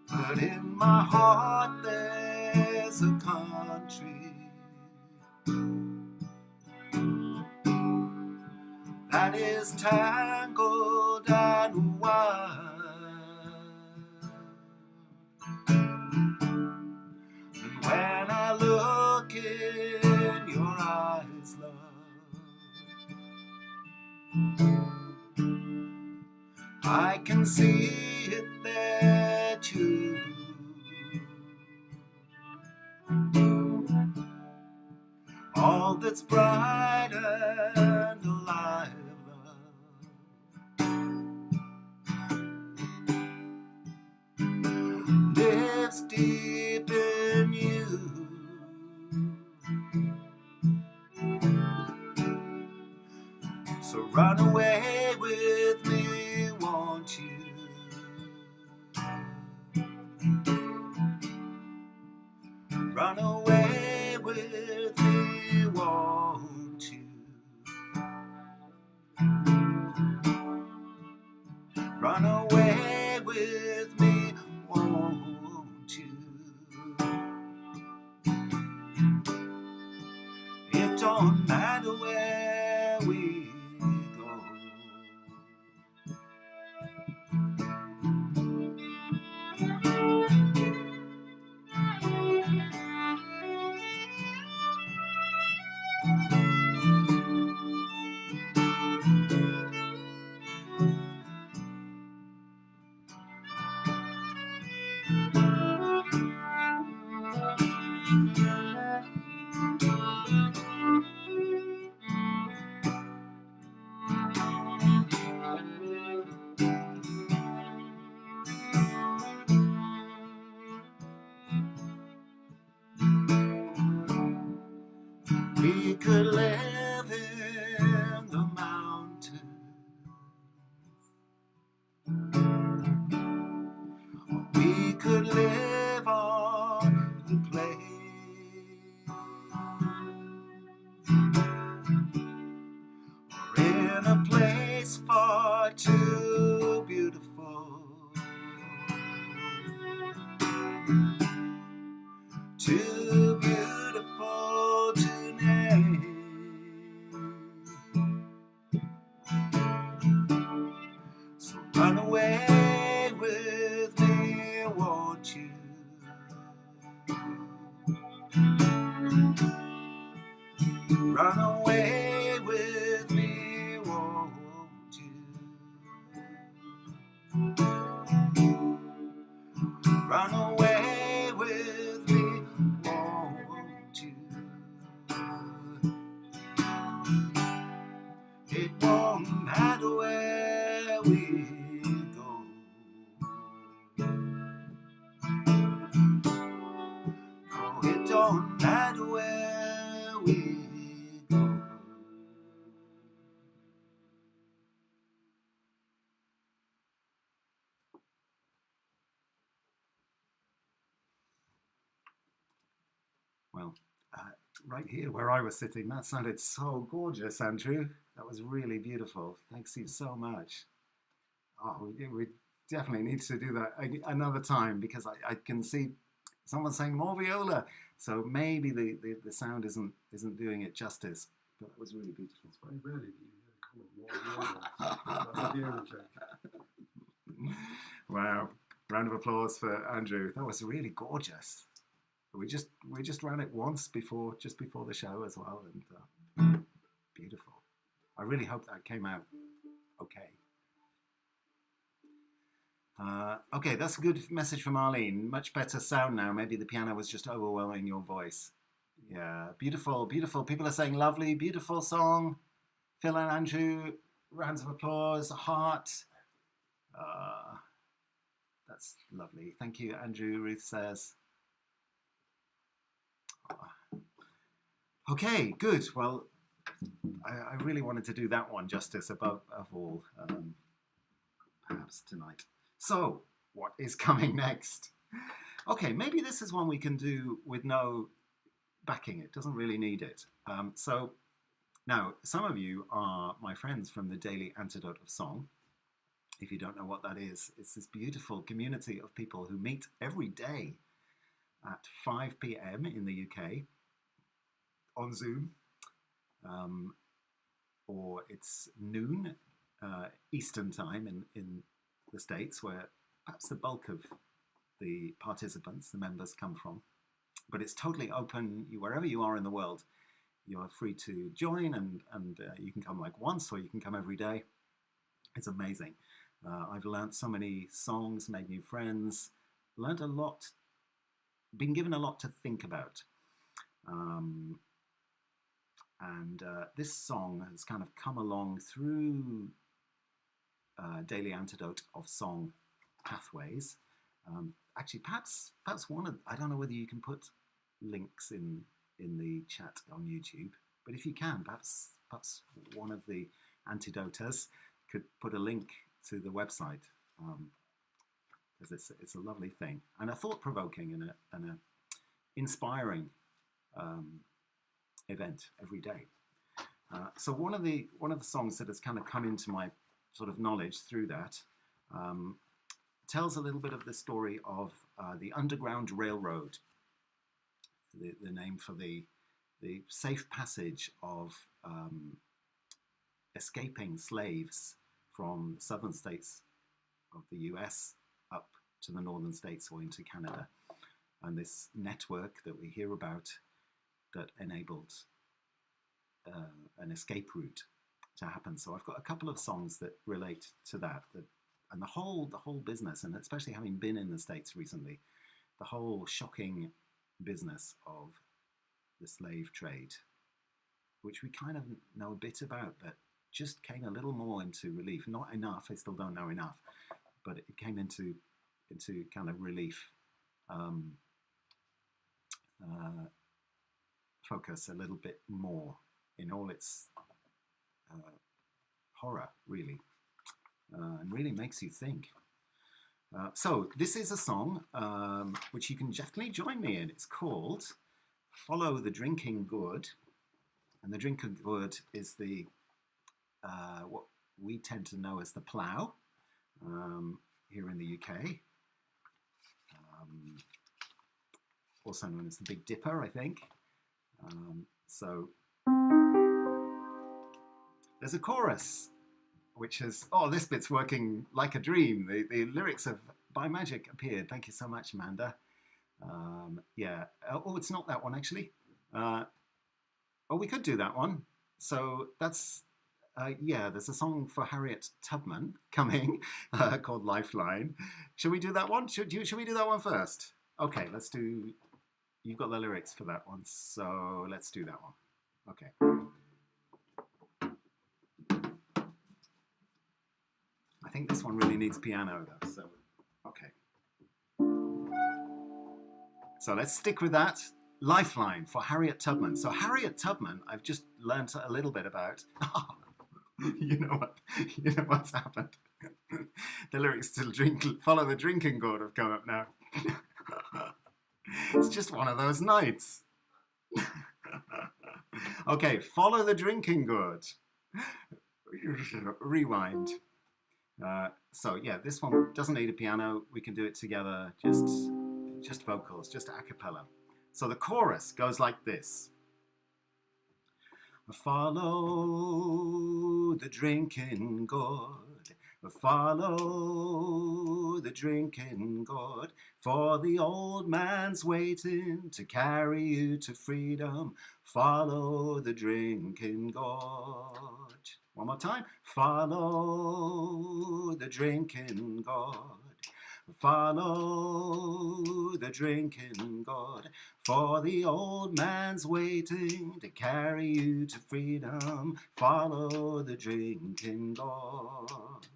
But in my heart there's a country that is tangled and wild. And when I look in your eyes, love, I can see it there too. All that's bright and alive, love, lives deep in you. So run away with me, won't you? Run away with me, won't you? Run away with me, won't you? It don't matter where we go. We could live in the mountains, we could live on the plain, or in a place far too beautiful, too beautiful to name. So run away with me, won't you? Run away with me, won't you? Run away with me, won't you? It won't matter where we go. Well, right here where I was sitting, that sounded so gorgeous, Andrew. That was really beautiful. Thanks you so much. Oh, we definitely need to do that another time, because I can see someone saying more viola. So maybe the sound isn't doing it justice. But that was really beautiful. It's very rarely that you hear a comment more viola. That's a viola joke. Wow. Round of applause for Andrew. That was really gorgeous. We just ran it once just before the show as well, and beautiful. I really hope that came out okay. Okay, that's a good message from Arlene. Much better sound now. Maybe the piano was just overwhelming your voice. Yeah, beautiful, beautiful. People are saying lovely, beautiful song. Phil and Andrew, rounds of applause, a heart. That's lovely. Thank you, Andrew, Ruth says. Okay, good. Well, I really wanted to do that one justice above all, perhaps tonight. So, what is coming next? Okay, maybe this is one we can do with no backing. It doesn't really need it. So, now, some of you are my friends from the Daily Antidote of Song. If you don't know what that is, it's this beautiful community of people who meet every day at 5 p.m. in the UK on Zoom, or it's noon Eastern time in the States, where perhaps the bulk of the participants, the members, come from. But it's totally open. Wherever you are in the world, you're free to join, and you can come like once, or you can come every day. It's amazing. I've learned so many songs, made new friends, learned a lot, been given a lot to think about. And this song has kind of come along through Daily Antidote of Song pathways. Actually, perhaps one of, I don't know whether you can put links in the chat on YouTube, but if you can, perhaps one of the antidoters could put a link to the website, because it's a lovely thing and a thought-provoking and a inspiring event every day. So one of the songs that has kind of come into my sort of knowledge through that tells a little bit of the story of the Underground Railroad, the name for the safe passage of escaping slaves from the southern states of the US up to the northern states or into Canada. And this network that we hear about that enabled an escape route to happen. So I've got a couple of songs that relate to that, and the whole business, and especially having been in the States recently, the whole shocking business of the slave trade, which we kind of know a bit about, but just came a little more into relief. Not enough, I still don't know enough, but it came into kind of relief focus a little bit more in all its horror, really, and really makes you think. So this is a song which you can definitely join me in. It's called Follow the Drinking Gourd, and the drinking gourd is the what we tend to know as the plough here in the UK, also known as the Big Dipper, I think. So there's a chorus, which is, oh, this bit's working like a dream. The lyrics have, by magic, appeared. Thank you so much, Amanda. Yeah. Oh, it's not that one, actually. Oh, we could do that one. So that's, yeah, there's a song for Harriet Tubman coming called Lifeline. Should we do that one? Should we do that one first? Okay, let's do, you've got the lyrics for that one, so let's do that one. Okay. I think this one really needs piano though, so, okay. So let's stick with that. Lifeline for Harriet Tubman. So Harriet Tubman, I've just learned a little bit about. You know what's happened. The lyrics to Follow the Drinking Gourd have come up now. It's just one of those nights. Okay, follow the drinking good. Rewind. So yeah, this one doesn't need a piano. We can do it together, just vocals, just a cappella. So the chorus goes like this. Follow the drinking good. Follow the drinking good. For the old man's waiting to carry you to freedom. Follow the drinking God. One more time. Follow the drinking God. Follow the drinking God. For the old man's waiting to carry you to freedom. Follow the drinking God.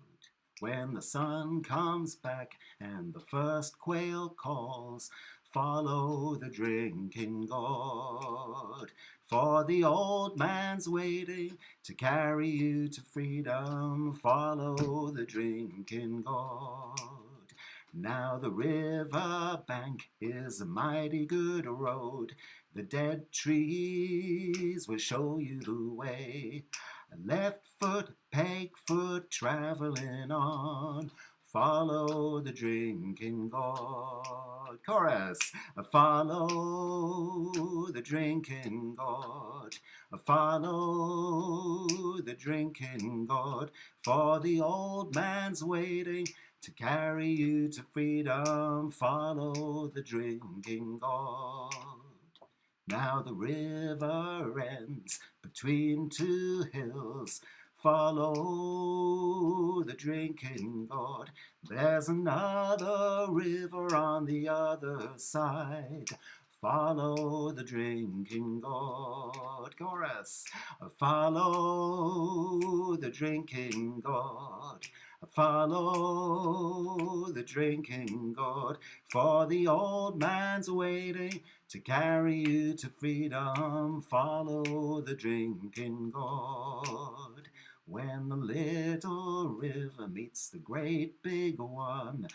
When the sun comes back and the first quail calls, follow the drinking God. For the old man's waiting to carry you to freedom. Follow the drinking God. Now the river bank is a mighty good road. The dead trees will show you the way. Left foot, peg foot, traveling on. Follow the drinking God. Chorus. Follow the drinking God. Follow the drinking God. For the old man's waiting to carry you to freedom. Follow the drinking God. Now the river ends between two hills. Follow the drinking God. There's another river on the other side. Follow the drinking God. Chorus. Follow the drinking God. Follow the drinking God. For the old man's waiting to carry you to freedom. Follow the drinking God. When the little river meets the great big one,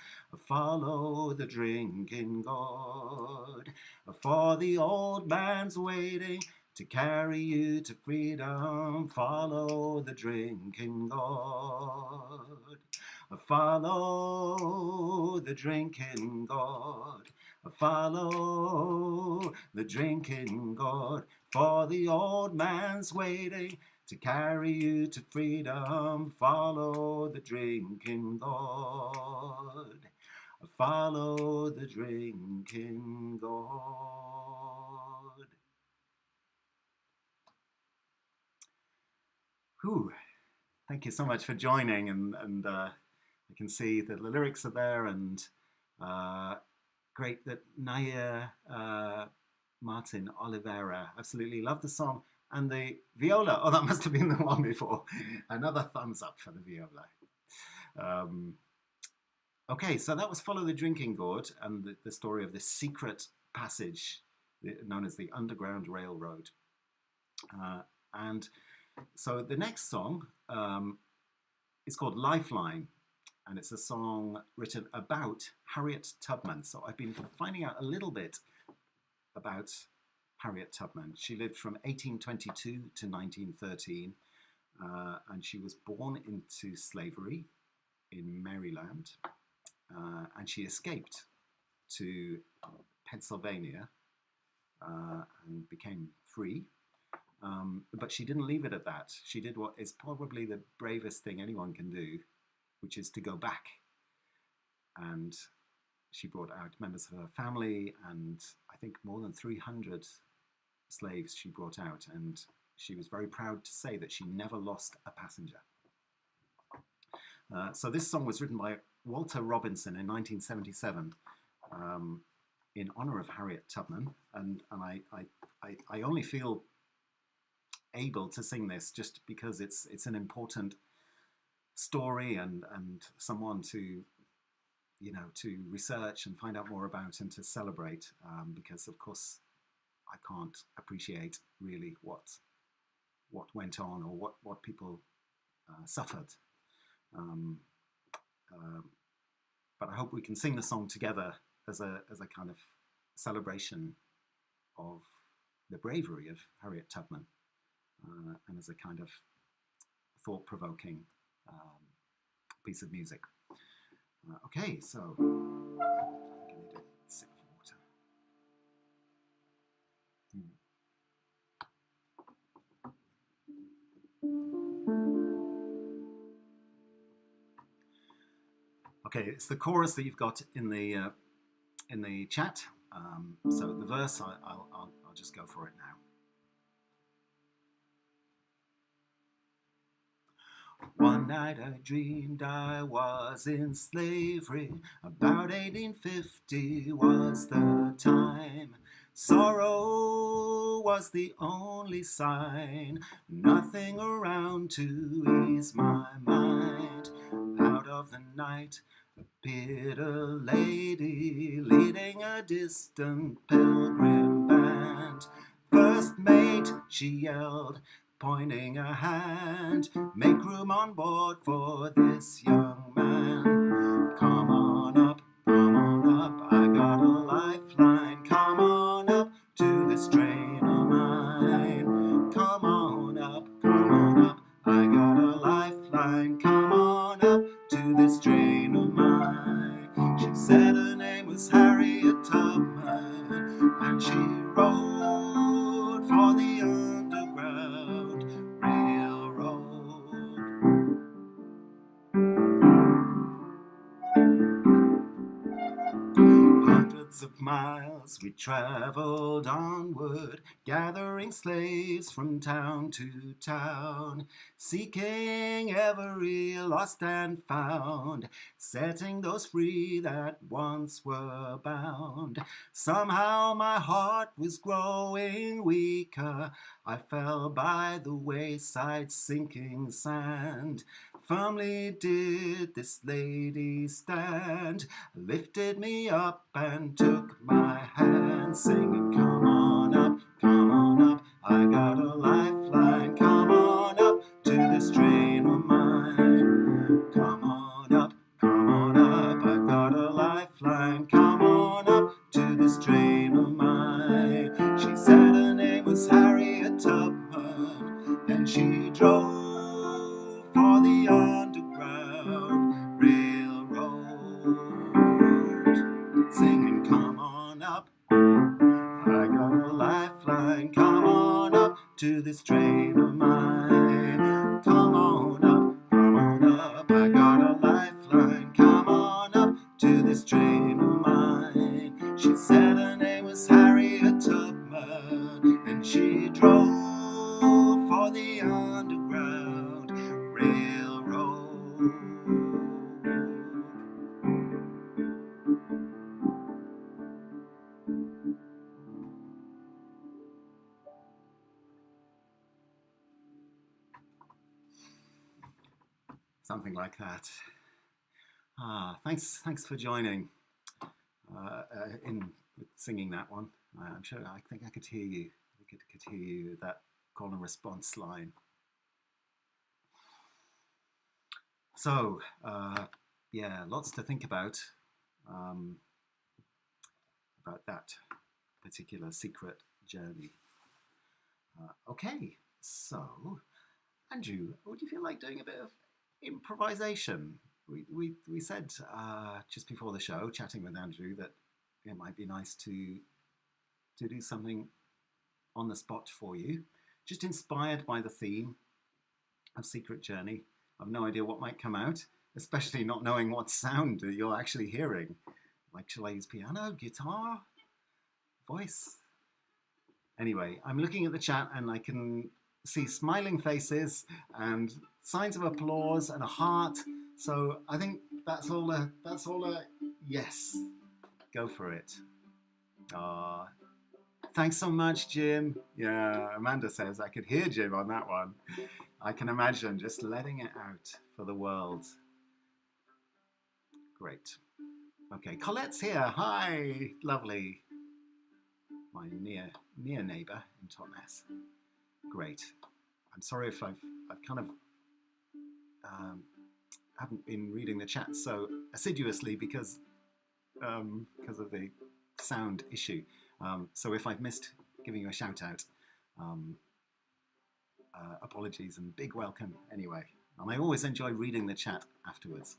follow the drinking God. For the old man's waiting to carry you to freedom. Follow the drinking God. Follow the drinking God. Follow the drinking God. For the old man's waiting to carry you to freedom. Follow the drinking God. Follow the drinking God. Whew. Thank you so much for joining, and I can see that the lyrics are there, and great that Naya Martin Oliveira absolutely loved the song, and the viola. Oh, that must have been the one before. Another thumbs up for the viola. Okay, so that was Follow the Drinking Gourd and the story of this secret passage known as the Underground Railroad. And so the next song is called Lifeline, and it's a song written about Harriet Tubman. So I've been finding out a little bit about Harriet Tubman. She lived from 1822 to 1913, and she was born into slavery in Maryland, and she escaped to Pennsylvania and became free. But she didn't leave it at that. She did what is probably the bravest thing anyone can do, which is to go back. And she brought out members of her family, and I think more than 300 slaves she brought out. And she was very proud to say that she never lost a passenger. So this song was written by Walter Robinson in 1977 in honor of Harriet Tubman. And I only feel able to sing this just because it's an important story and someone to to research and find out more about and to celebrate, because of course I can't appreciate really what went on or what people suffered, but I hope we can sing the song together as a kind of celebration of the bravery of Harriet Tubman, and as a kind of thought-provoking piece of music. Okay, so I need a sip of water. Okay, it's the chorus that you've got in the chat. So the verse, I'll just go for it now. One night I dreamed I was in slavery. About 1850 was the time. Sorrow was the only sign. Nothing around to ease my mind. Out of the night appeared a lady leading a distant pilgrim band. First mate, she yelled, pointing a hand, make room on board for this young man. Come on up, I got a lifeline. Come on up to this train of mine. Come on up, I got a lifeline. Come on up to this train of mine. She said her name was Harriet Tubman, and she rode for the Underground Railroad. Hundreds of miles we traveled onward, gathering slaves from town to town, seeking every lost and found, setting those free that once were bound. Somehow my heart was growing weaker. I fell by the wayside, sinking sand. Firmly did this lady stand, lifted me up and took my hand, singing, come on up, I got a lifeline. Come on up to this train of mine. Come on up, I got a lifeline. Come on up to this train of mine. She said her name was Harriet Tubman, and she drove for the Underground Railroad, singing, come on up, I got a lifeline. Come on up to this train of mine. Come on up, I got a lifeline. Come on up to this train of mine. She said her name was Harriet Tubman, and she drove for the Underground Railroad. Something like that. Thanks for joining in singing that one. I'm sure I think I could hear you. I could hear you that call and response line. So yeah, lots to think about that particular secret journey. Okay, so Andrew, would you feel like doing a bit of improvisation? We said just before the show, chatting with Andrew, that it might be nice to do something on the spot for you, just inspired by the theme of Secret Journey. I've no idea what might come out, especially not knowing what sound you're actually hearing. Like, shall I use piano, guitar, voice? Anyway, I'm looking at the chat and I can see smiling faces and signs of applause and a heart. So I think that's all a yes. Go for it. Thanks so much, Jim. Yeah, Amanda says I could hear Jim on that one. I can imagine just letting it out for the world. Great. Okay, Colette's here. Hi, lovely. My near neighbour in Totnes. Great. I'm sorry if I've kind of haven't been reading the chat so assiduously because of the sound issue. So if I've missed giving you a shout out. Apologies and big welcome anyway. And I always enjoy reading the chat afterwards.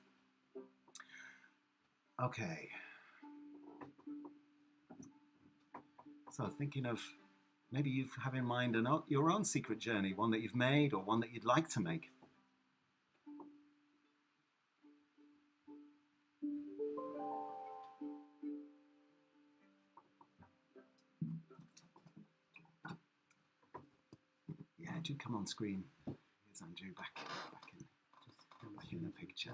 Okay. So thinking of maybe you have in mind your own secret journey, one that you've made or one that you'd like to make. Yeah, do come on screen. Here's Andrew back in the picture.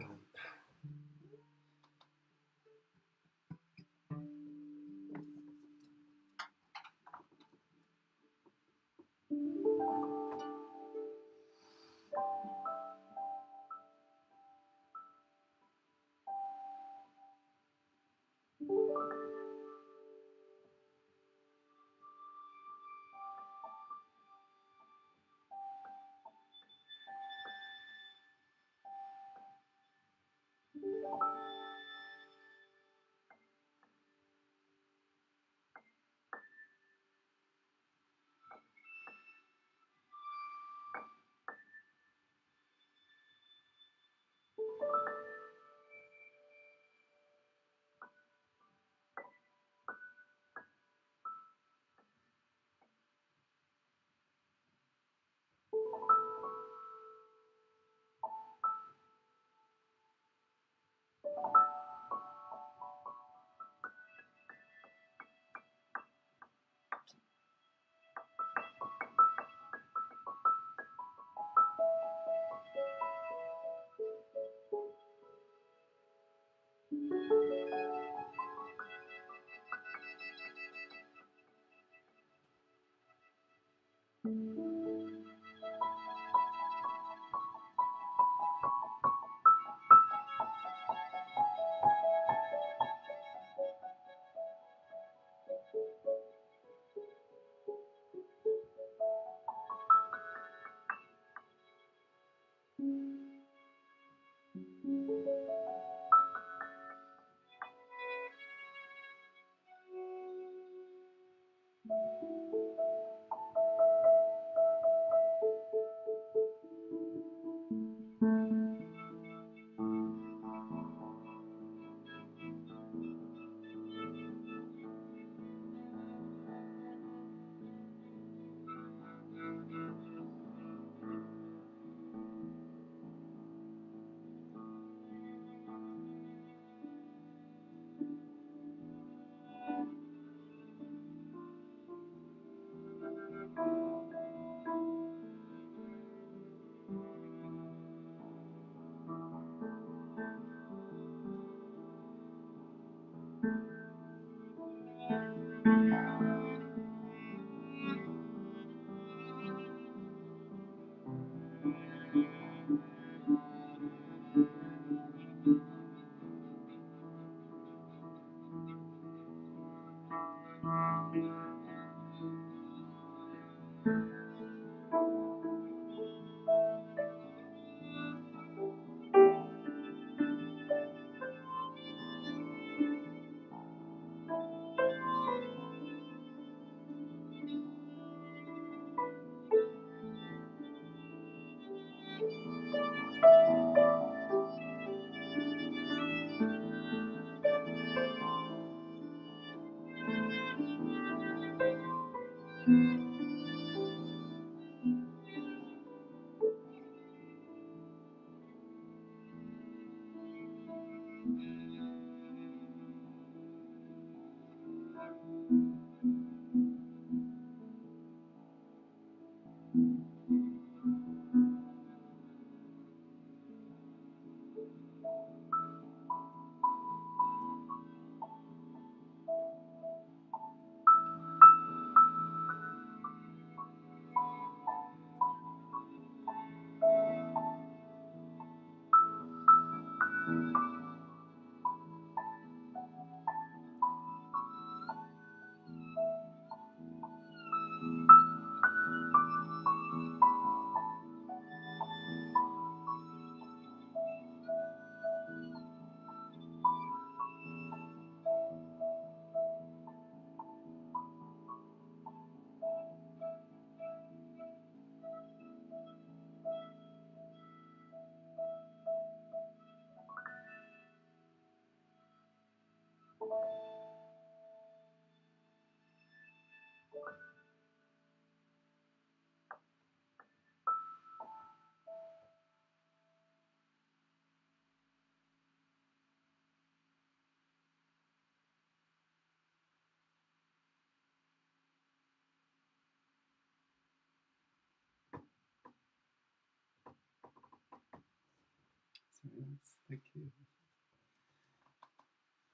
Thank you.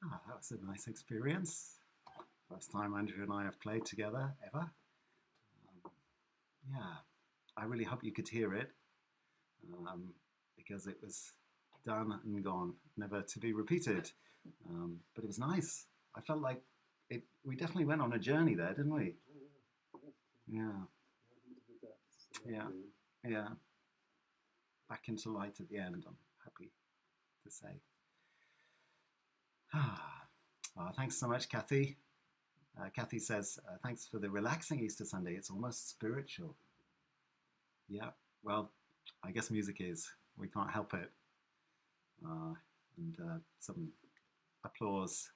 Ah, that was a nice experience. First time Andrew and I have played together ever. Yeah, I really hope you could hear it because it was done and gone, never to be repeated. But it was nice. I felt like we definitely went on a journey there, didn't we? Yeah. Yeah. Yeah. Back into light at the end, I'm happy to say. Thanks so much, Kathy. Kathy says, thanks for the relaxing Easter Sunday. It's almost spiritual. Yeah, well, I guess music is. We can't help it. And some applause.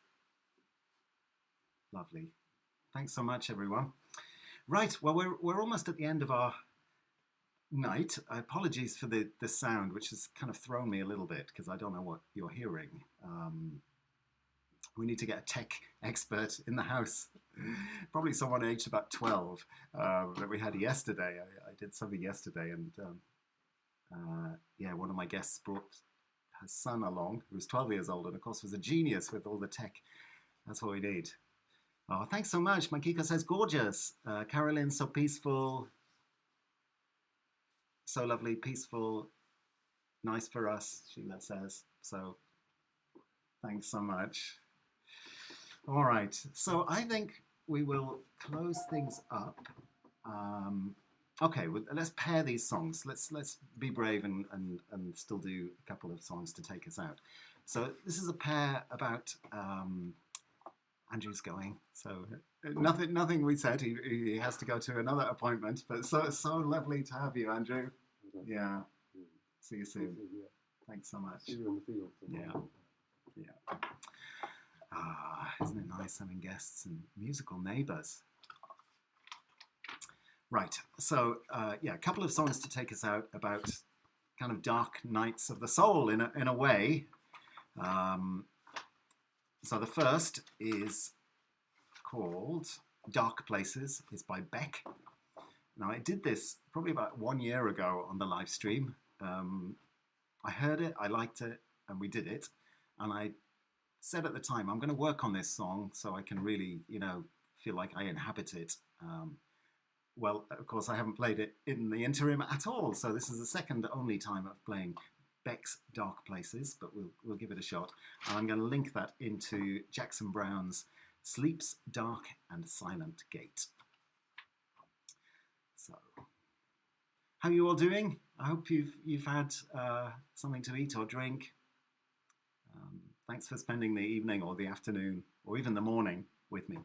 Lovely. Thanks so much, everyone. Right, well, we're almost at the end of our night. Apologies for the sound, which has kind of thrown me a little bit because I don't know what you're hearing. We need to get a tech expert in the house. Probably someone aged about 12 that we had yesterday. I did something yesterday, and yeah, one of my guests brought her son along, who was 12 years old, and of course was a genius with all the tech. That's what we need. Oh, thanks so much. Makiko says, gorgeous. Carolyn, so peaceful. So lovely, peaceful. Nice for us, Sheila says. So thanks so much. All right, so I think we will close things up. Okay, well, let's pair these songs. Let's be brave and still do a couple of songs to take us out. So this is a pair about Andrew's going. So nothing we said. He has to go to another appointment. But so lovely to have you, Andrew. Yeah. See you soon. Thanks so much. See you in the field. Yeah. Yeah. Isn't it nice having guests and musical neighbours? Right, so yeah, a couple of songs to take us out about kind of dark nights of the soul in a way. So the first is called Dark Places. It's by Beck. Now I did this probably about 1 year ago on the live stream. I heard it, I liked it, and we did it. And I said at the time, I'm going to work on this song so I can really, feel like I inhabit it. Well, of course, I haven't played it in the interim at all, so this is the second only time of playing Beck's Dark Places, but we'll give it a shot. And I'm going to link that into Jackson Browne's Sleep's Dark and Silent Gate. So, how are you all doing? I hope you've had something to eat or drink. Thanks for spending the evening or the afternoon or even the morning with me.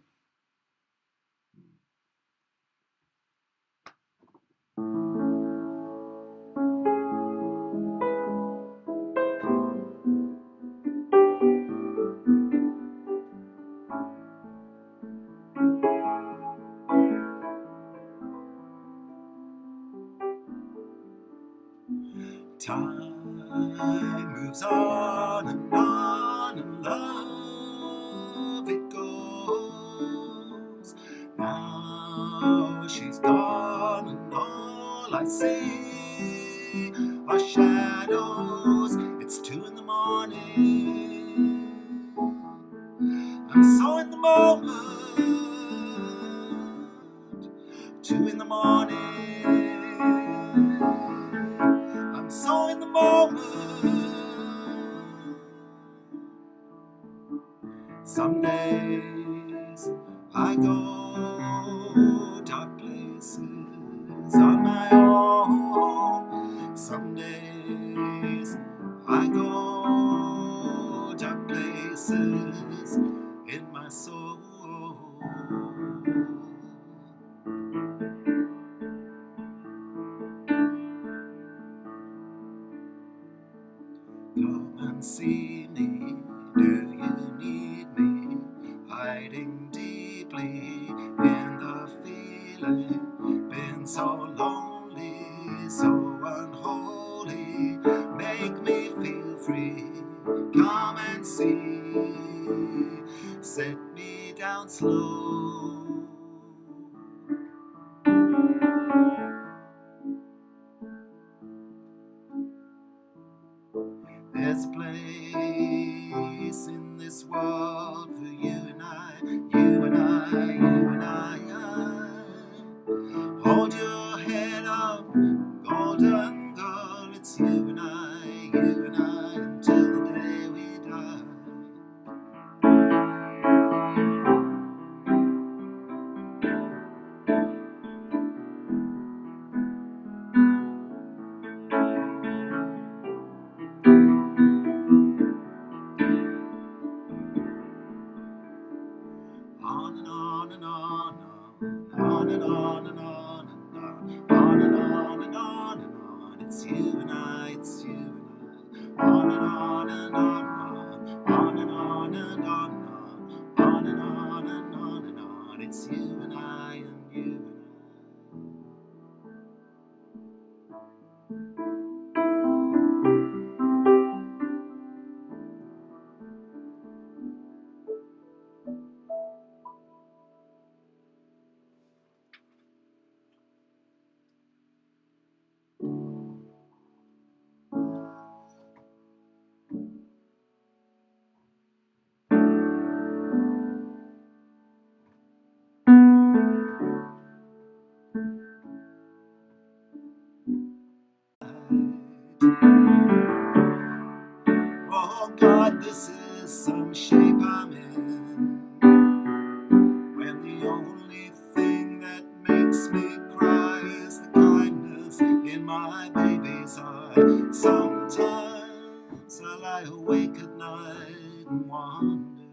Time moves on and love it goes. Now she's gone and all I see are shadows. It's 2 in the morning. I'm so in the moment. 2 in the morning. I'm so in the moment. Some days I go dark places on my own. Some days I go dark places in my soul. Come and see me, do you need me? Hiding deeply in the feeling, been so lonely, so unholy. Make me feel free, come and see, set me down slow. There's a place it's you and I. On and on and on, on and on and on, on and on and on and on. It's you and I and you and I. Oh God, this is some shape I'm in, when the only thing that makes me cry is the kindness in my baby's eye. Sometimes I lie awake at night and wonder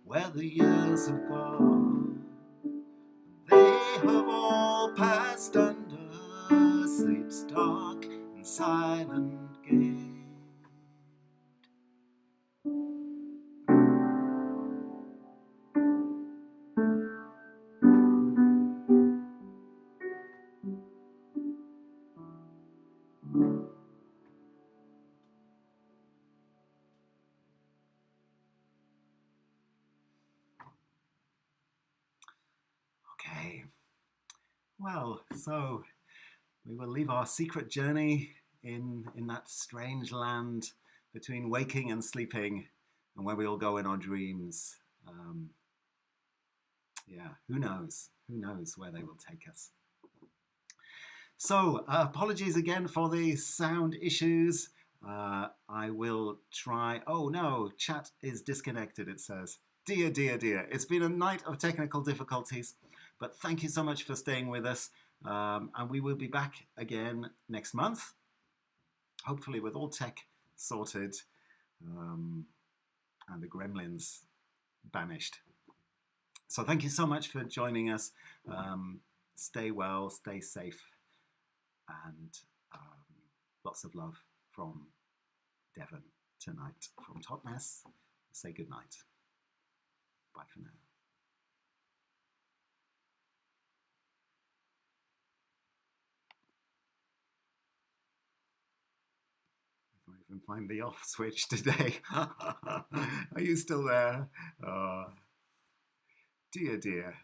where the years have gone. They have all passed under sleep's dark and silent gate. Okay, well, so we will leave our secret journey in that strange land between waking and sleeping, and where we all go in our dreams. Yeah, who knows? Who knows where they will take us? So, apologies again for the sound issues. I will try. Oh no, chat is disconnected, it says. Dear, dear, dear. It's been a night of technical difficulties, but thank you so much for staying with us. And we will be back again next month, hopefully with all tech sorted and the gremlins banished. So thank you so much for joining us. Stay well, stay safe, and lots of love from Devon tonight. From Top Mess, say good night. Bye for now. I can't even find the off switch today. Are you still there? Dear, dear.